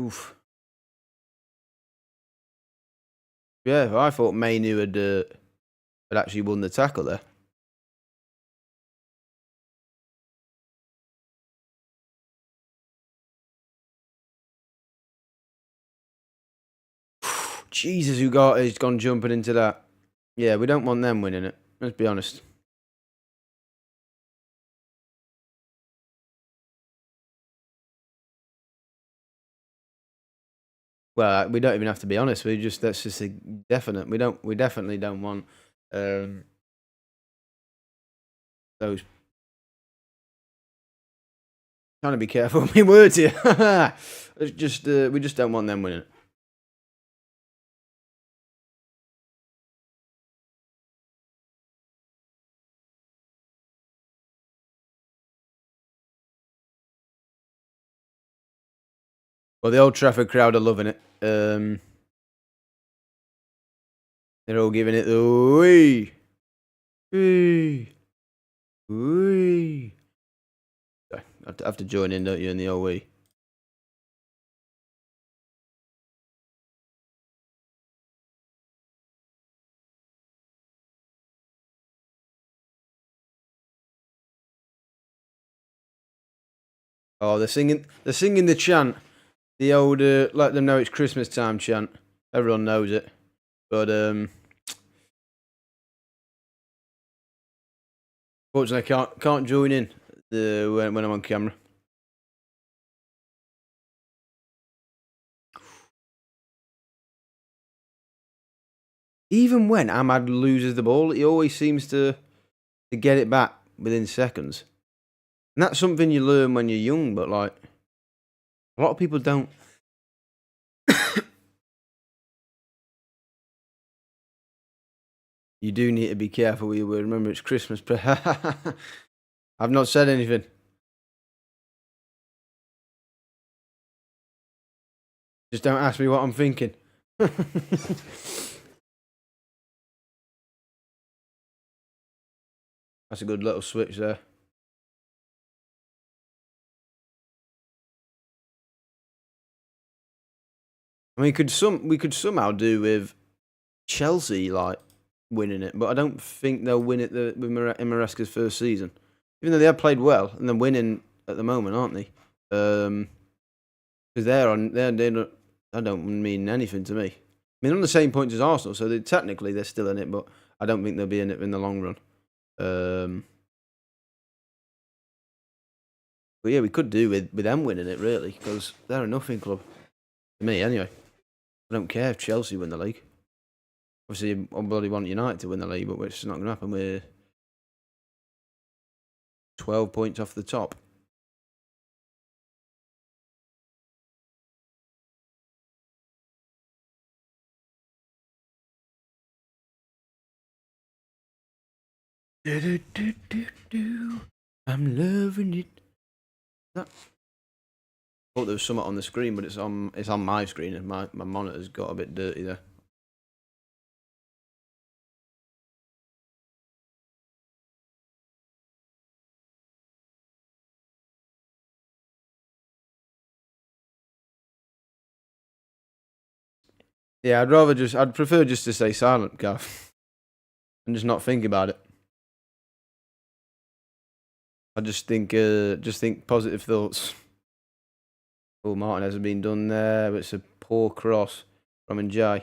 Oof. Yeah, I thought Mainu had actually won the tackle there. Jesus, Ugarte's gone jumping into that. Yeah, we don't want them winning it. Let's be honest. Well, we don't even have to be honest. That's just a definite. We definitely don't want those. Trying to be careful with my words here. It's just we just don't want them winning it. Well, the Old Trafford crowd are loving it. They're all giving it the wee, wee, wee. I have to join in, don't you, in the old wee? Oh, they're singing the chant. The old let them know it's Christmas time chant. Everyone knows it, but fortunately, I can't join in when I'm on camera. Even when Ahmad loses the ball, he always seems to get it back within seconds. And that's something you learn when you're young, but like a lot of people don't. You do need to be careful with your word. Remember, it's Christmas. I've not said anything. Just don't ask me what I'm thinking. That's a good little switch there. I mean, we could somehow do with Chelsea like winning it, but I don't think they'll win it with in Maresca's first season. Even though they have played well and they're winning at the moment, aren't they? Because they're not, that don't mean anything to me. I mean, on the same points as Arsenal, so technically they're still in it, but I don't think they'll be in it in the long run. But yeah, we could do with them winning it, really, because they're a nothing club. To me, anyway. I don't care if Chelsea win the league. Obviously, I bloody want United to win the league, but it's not going to happen. We're 12 points off the top. I'm loving it. I thought there was something on the screen, but it's on my screen, and my monitor's got a bit dirty there. Yeah, I'd prefer just to stay silent, Gav, and just not think about it. I just think positive thoughts. Oh, Martinez has been done there, but it's a poor cross from Njai.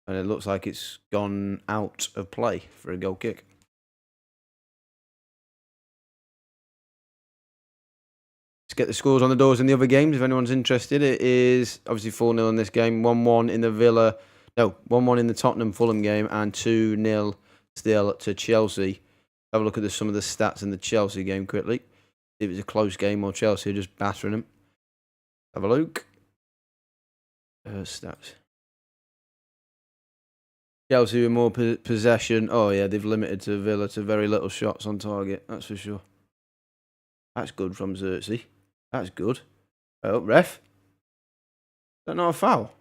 And it looks like it's gone out of play for a goal kick. Let's get the scores on the doors in the other games if anyone's interested. It is obviously 4-0 in this game, 1-1 in the 1-1 in the Tottenham-Fulham game, and 2-0 still to Chelsea. Have a look at some of the stats in the Chelsea game quickly. If it was a close game or Chelsea are just battering them. Have a look. Stats. Chelsea with more possession. Oh, yeah, they've limited to Villa to very little shots on target. That's for sure. That's good from Xerxes. That's good. Oh, ref. Is that not a foul?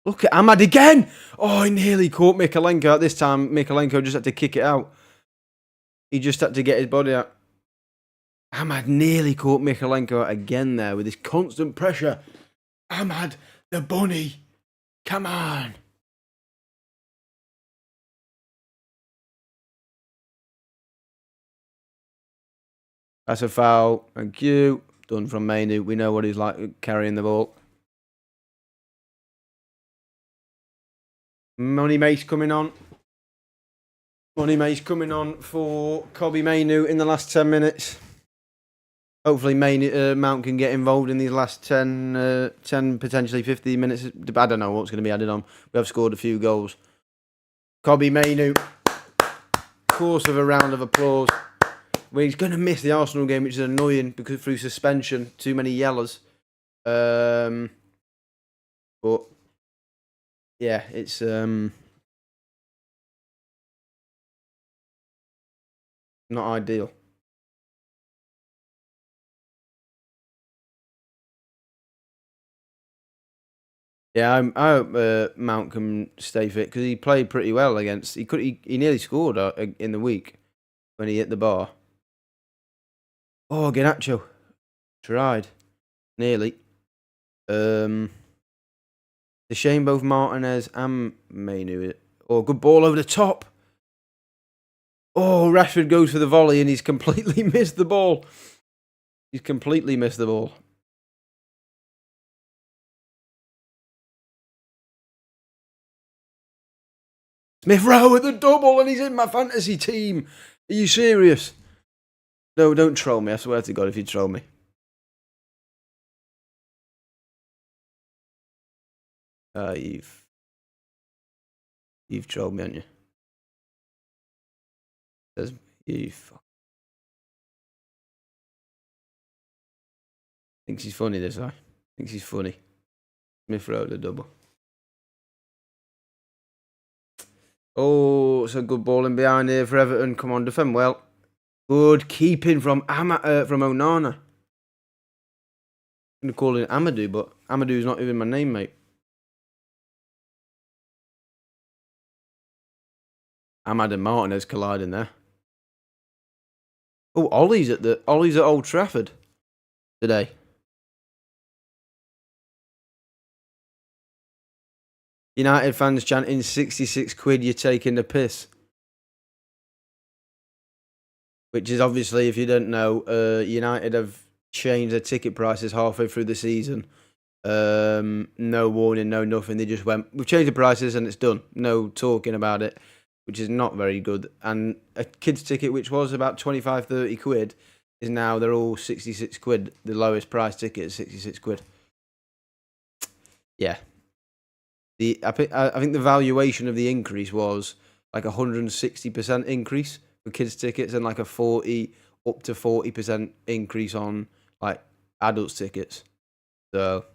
Look at Ahmad again. Oh, he nearly caught Mykolenko. This time, Mykolenko just had to kick it out. He just had to get his body out. Ahmad nearly caught Mykolenko out again there with his constant pressure. Ahmad, the bunny. Come on. That's a foul. Thank you. Done from Mainu. We know what he's like carrying the ball. Money Mace coming on. Money Mace coming on for Kobbie Mainu in the last 10 minutes. Hopefully Mount can get involved in these last 10, potentially 15 minutes. I don't know what's going to be added on. We have scored a few goals. Kobbie Mainu. Course of a round of applause. Well, he's going to miss the Arsenal game, which is annoying because through suspension, too many yellows. But yeah, it's not ideal. Yeah, I hope Mount can stay fit because he played pretty well against. He nearly scored in the week when he hit the bar. Oh, Garnacho tried nearly. The shame both Martinez and Mainu. Oh, good ball over the top. Oh, Rashford goes for the volley and he's completely missed the ball. He's completely missed the ball. Smith Rowe with the double and he's in my fantasy team. Are you serious? No, don't troll me. I swear to God if you troll me. You've trolled me, haven't you? Says you fuck. Thinks he's funny, this guy. Thinks he's funny. Smith Rowe the double. Oh, it's a good ball in behind here for Everton. Come on, defend well. Good keeping from Onana. I'm going to call it Amadou, but Amadou's not even my name, mate. Ahmad and Martinez colliding there. Oh, Ollie's at Old Trafford today. United fans chanting 66 quid, you're taking the piss. Which is obviously, if you don't know, United have changed their ticket prices halfway through the season. No warning, no nothing. They just went, we've changed the prices and it's done. No talking about it, which is not very good. And a kid's ticket, which was about 25, 30 quid, is now, they're all 66 quid. The lowest price ticket is 66 quid. Yeah. I think the valuation of the increase was like 160% increase for kids' tickets and like a 40 up to 40% increase on like adults' tickets. So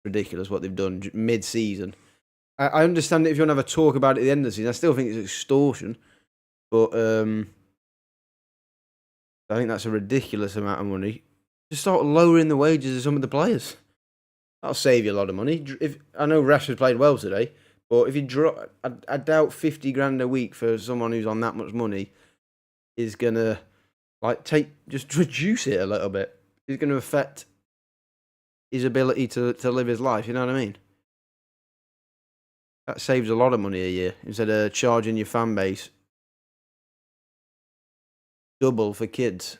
ridiculous what they've done mid-season. I understand it if you want to have a talk about it at the end of the season. I still think it's extortion, but I think that's a ridiculous amount of money. Just start lowering the wages of some of the players. That'll save you a lot of money. If I know Rashford played well today, but if you drop, I doubt 50 grand a week for someone who's on that much money is gonna just reduce it a little bit. It's gonna affect his ability to live his life. You know what I mean? That saves a lot of money a year instead of charging your fan base double for kids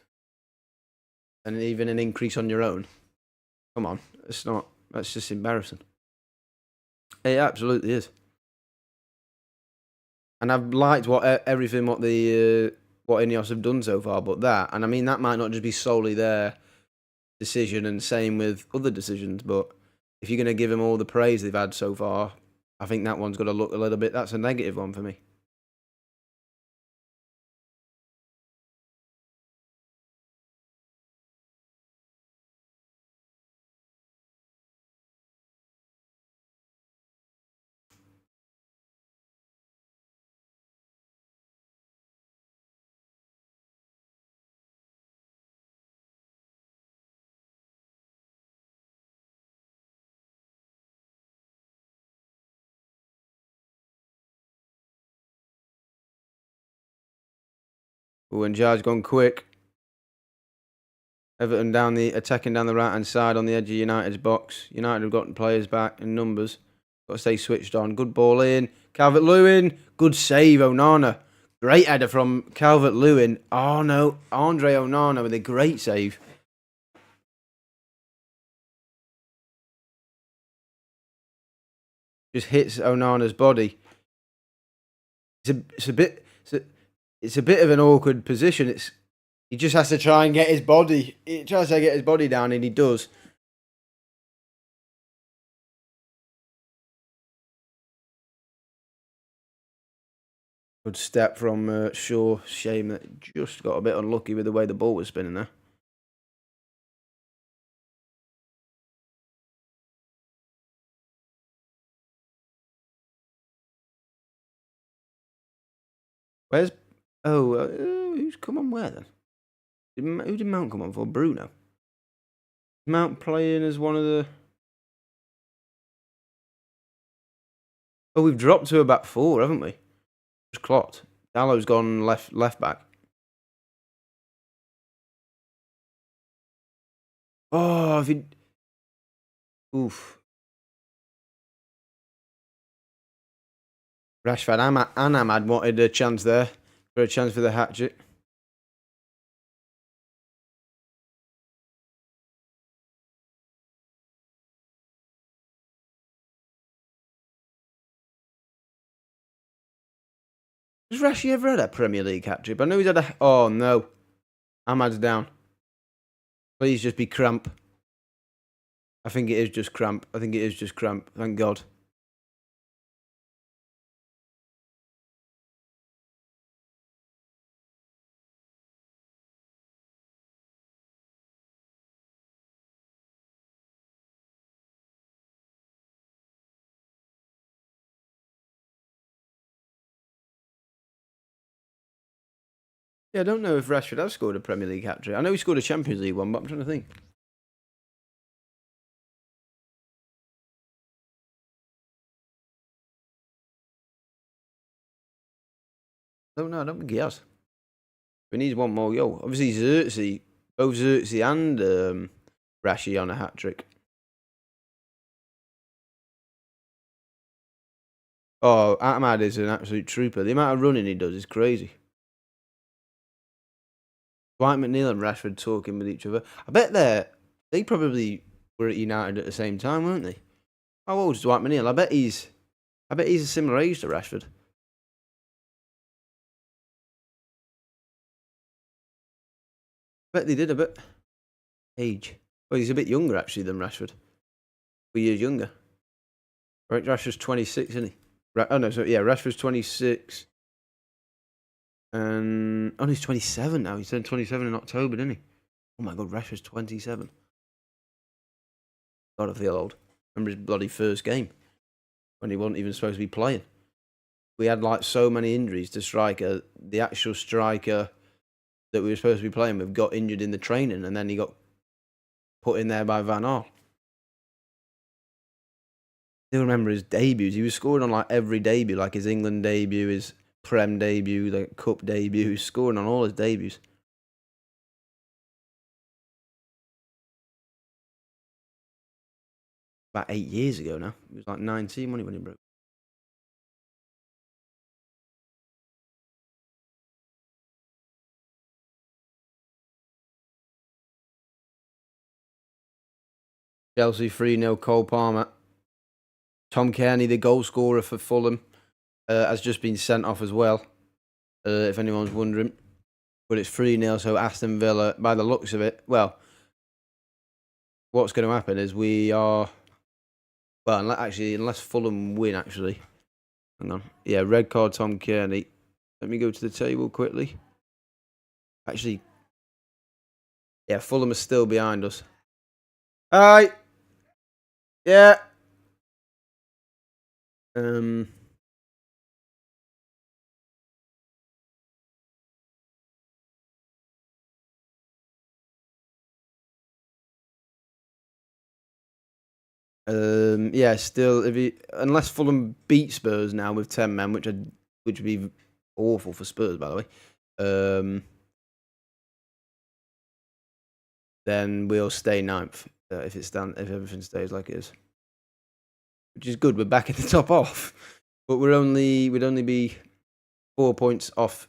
and even an increase on your own. Come on, it's not. That's just embarrassing. It absolutely is. And I've liked everything what Ineos have done so far, but that, and I mean that might not just be solely their decision, and same with other decisions. But if you're going to give them all the praise they've had so far, I think that one's got to look a little bit. That's a negative one for me. Oh, and Jard's gone quick. Everton attacking down the right hand side on the edge of United's box. United have gotten players back in numbers. Got to stay switched on. Good ball in. Calvert-Lewin. Good save, Onana. Great header from Calvert-Lewin. Oh no, Andre Onana with a great save. Just hits Onana's body. It's a bit of an awkward position. He just has to try and get his body. He tries to get his body down, and he does. Good step from Shaw. Shame that just got a bit unlucky with the way the ball was spinning there. Where's... Oh, who's come on where then? Who did Mount come on for? Bruno. Mount playing as one of the... Oh, we've dropped to about 4, haven't we? Just clocked. Dallow's gone left back. Oh, if he... Oof. Rashford and Ahmad wanted a chance there. For a chance for the hat-trick. Has Rashi ever had a Premier League hat-trick? I know he's had a... Oh, no. Ahmad's down. Please just be cramp. I think it is just cramp. Thank God. Yeah, I don't know if Rashford has scored a Premier League hat-trick. I know he scored a Champions League one, but I'm trying to think. I don't think he has. He needs one more goal. Obviously, both Xerxes and Rashi on a hat-trick. Oh, Ahmad is an absolute trooper. The amount of running he does is crazy. Dwight McNeil and Rashford talking with each other. I bet they probably were at United at the same time, weren't they? How old is Dwight McNeil? I bet he's a similar age to Rashford. I bet they did a bit. Age. Well, he's a bit younger actually than Rashford. 3 years younger. Right, Rashford's 26, isn't he? Oh no, so yeah, Rashford's 26. And he's 27 now. He turned 27 in October, didn't he? Oh my God, Rashford's 27. God, I feel old. Remember his bloody first game when he wasn't even supposed to be playing. We had like so many injuries to striker. The actual striker that we were supposed to be playing with got injured in the training, and then he got put in there by Van Gaal. I still remember his debuts. He was scoring on like every debut, like his England debut, his Prem debut, the Cup debut. He was scoring on all his debuts. About 8 years ago now. He was like 19 when he broke. Chelsea 3-0, Cole Palmer. Tom Kearney, the goal scorer for Fulham, has just been sent off as well, if anyone's wondering. But it's 3-0, so Aston Villa, by the looks of it, well, what's going to happen is we are... Well, unless Fulham win, actually. Hang on. Yeah, red card Tom Kearney. Let me go to the table quickly. Actually, yeah, Fulham are still behind us. Hi. Yeah. Yeah, still, unless Fulham beat Spurs now with 10 men, which would be awful for Spurs, by the way. Then we'll stay ninth if everything stays like it is, which is good. We're back in the top off, but we'd only be 4 points off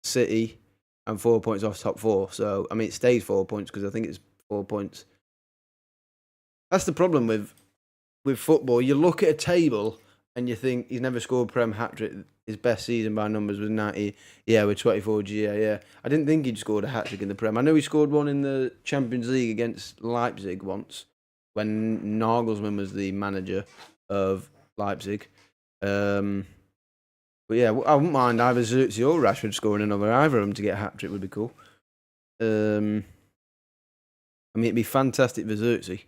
City and 4 points off top four. So I mean, it stays 4 points because I think it's 4 points. That's the problem with football. You look at a table and you think he's never scored Prem hat-trick. His best season by numbers was 90. Yeah, with 24 GA, yeah. I didn't think he'd scored a hat-trick in the Prem. I know he scored one in the Champions League against Leipzig once when Nagelsmann was the manager of Leipzig. But yeah, I wouldn't mind either Xerxes or Rashford scoring another. Either of them to get a hat-trick would be cool. I mean, it'd be fantastic for Xerxes.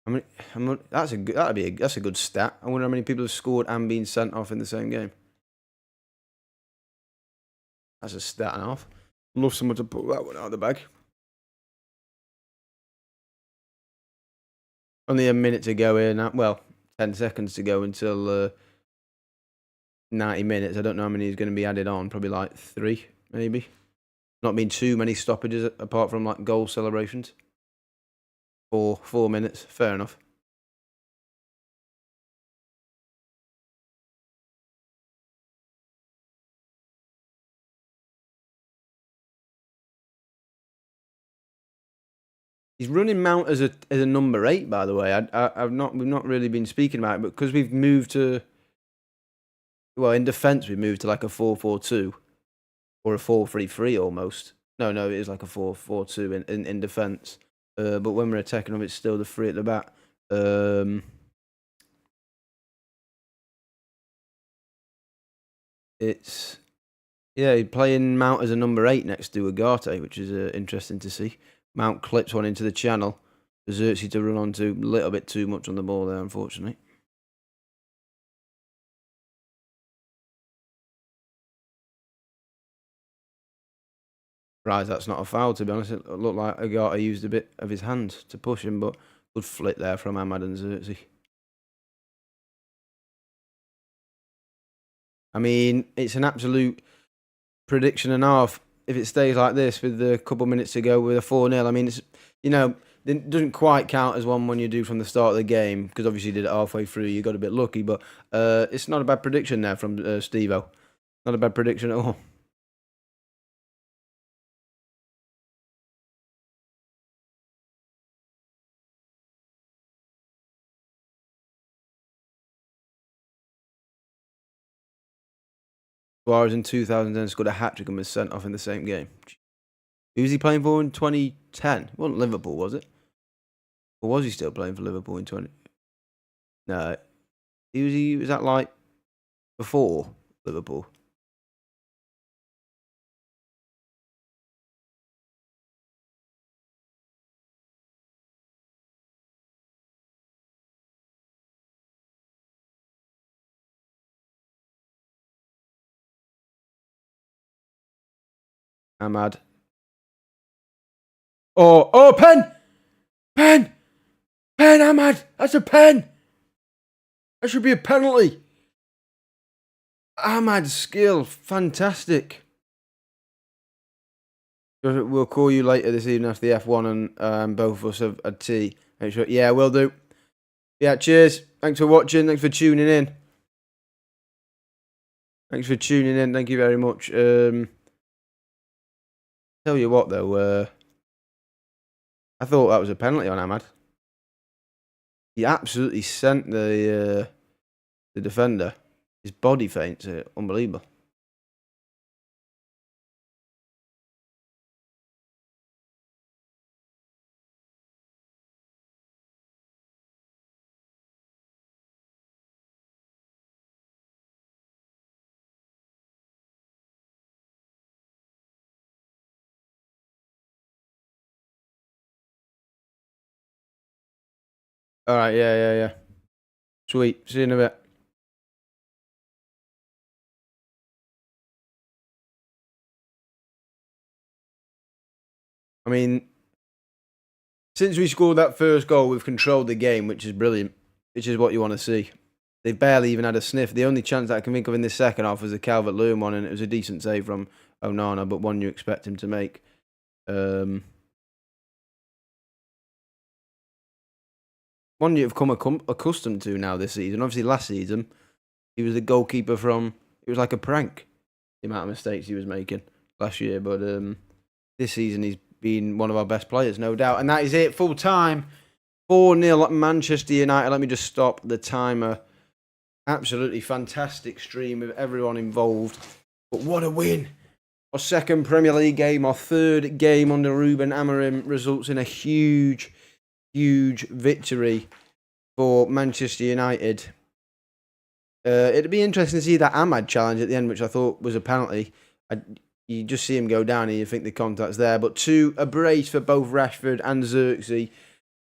I mean, that's a good stat. I wonder how many people have scored and been sent off in the same game. That's a stat and a half. I'd love someone to pull that one out of the bag. Only a minute to go here now. Well, 10 seconds to go until 90 minutes. I don't know how many is going to be added on. Probably like 3, maybe. Not been too many stoppages apart from like goal celebrations. 4 minutes. Fair enough. He's running Mount as a number 8, by the way. We've not really been speaking about it, but because we've moved to, well, in defence we've moved to like a 4-4-2 or a 4-3-3 almost. No, it is like a 4-4-2 in defence. But when we're attacking them, it's still the 3 at the back. It's playing Mount as a number 8 next to Ugarte, which is interesting to see. Mount clips one into the channel. Xerxes to run onto a little bit too much on the ball there, unfortunately. Right, that's not a foul, to be honest. It looked like Ugarte used a bit of his hand to push him, but good flick there from Ahmad and Xerxes. I mean, it's an absolute prediction and a half if it stays like this with a couple of minutes to go with a 4-0. I mean, it's, it doesn't quite count as one when you do from the start of the game because obviously you did it halfway through. You got a bit lucky, but it's not a bad prediction there from Steve-O. Not a bad prediction at all. Suarez in 2010 scored a hat-trick and was sent off in the same game. Who was he playing for in 2010? It wasn't Liverpool, was it? Or was he still playing for Liverpool in 20? No. Was that like before Liverpool? Ahmad. Oh, pen! Pen! Pen, Ahmad! That's a pen! That should be a penalty. Ahmad's skill, fantastic. We'll call you later this evening after the F1 and both of us have a tea. Make sure, yeah, will do. Yeah, cheers. Thanks for watching. Thanks for tuning in. Thanks for tuning in. Thank you very much. Tell you what though, I thought that was a penalty on Ahmad. He absolutely sent the defender. His body feints are unbelievable. All right, yeah. Sweet. See you in a bit. I mean, since we scored that first goal, we've controlled the game, which is brilliant, which is what you want to see. They've barely even had a sniff. The only chance that I can think of in this second half was the Calvert-Lewin one, and it was a decent save from Onana, but one you expect him to make. One you've come accustomed to now this season. Obviously, last season, he was the goalkeeper from... It was like a prank, the amount of mistakes he was making last year. But this season, he's been one of our best players, no doubt. And that is it, full time. 4-0 Manchester United. Let me just stop the timer. Absolutely fantastic stream with everyone involved. But what a win. Our second Premier League game, our third game under Ruben Amorim, results in a huge victory for Manchester United. It'd be interesting to see that Ahmad challenge at the end, which I thought was a penalty. You just see him go down and you think the contact's there. But a brace for both Rashford and Xerxes.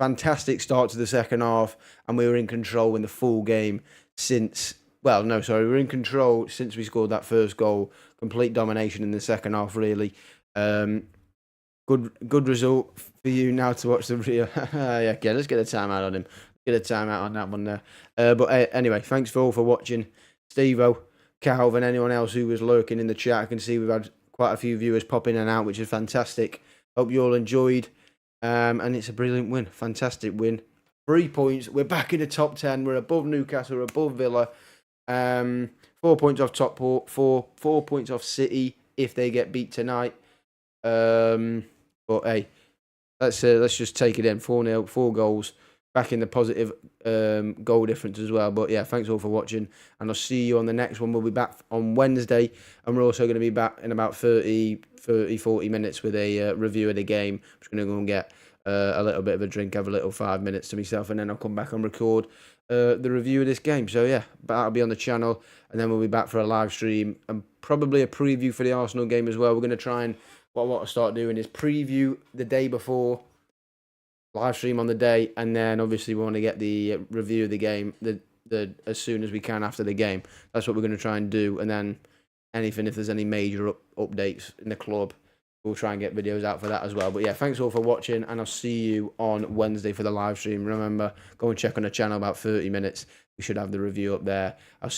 Fantastic start to the second half, and we were in control in the full game since... Well, no, sorry. We were in control since we scored that first goal. Complete domination in the second half, really. Good result for you now to watch the video. Yeah, okay, let's get a timeout on him. Get a timeout on that one there. But anyway, thanks for all for watching. Steve-O, Calvin, anyone else who was lurking in the chat. I can see we've had quite a few viewers pop in and out, which is fantastic. Hope you all enjoyed. And it's a brilliant win. Fantastic win. 3 points. We're back in the top 10. We're above Newcastle. We're above Villa. 4 points off top port. 4 points off City if they get beat tonight. But hey, let's just take it in. 4-0, 4 goals. Back in the positive goal difference as well. But yeah, thanks all for watching. And I'll see you on the next one. We'll be back on Wednesday. And we're also going to be back in about 40 minutes with a review of the game. I'm just going to go and get a little bit of a drink, have a little 5 minutes to myself. And then I'll come back and record the review of this game. So yeah, that'll be on the channel. And then we'll be back for a live stream. And probably a preview for the Arsenal game as well. We're going to try and... What I'll start doing is preview the day before, live stream on the day, and then obviously we want to get the review of the game as soon as we can after the game. That's what we're going to try and do, and then anything, if there's any major updates in the club, we'll try and get videos out for that as well. But yeah, thanks all for watching, and I'll see you on Wednesday for the live stream. Remember, go and check on the channel about 30 minutes. We should have the review up there. I'll see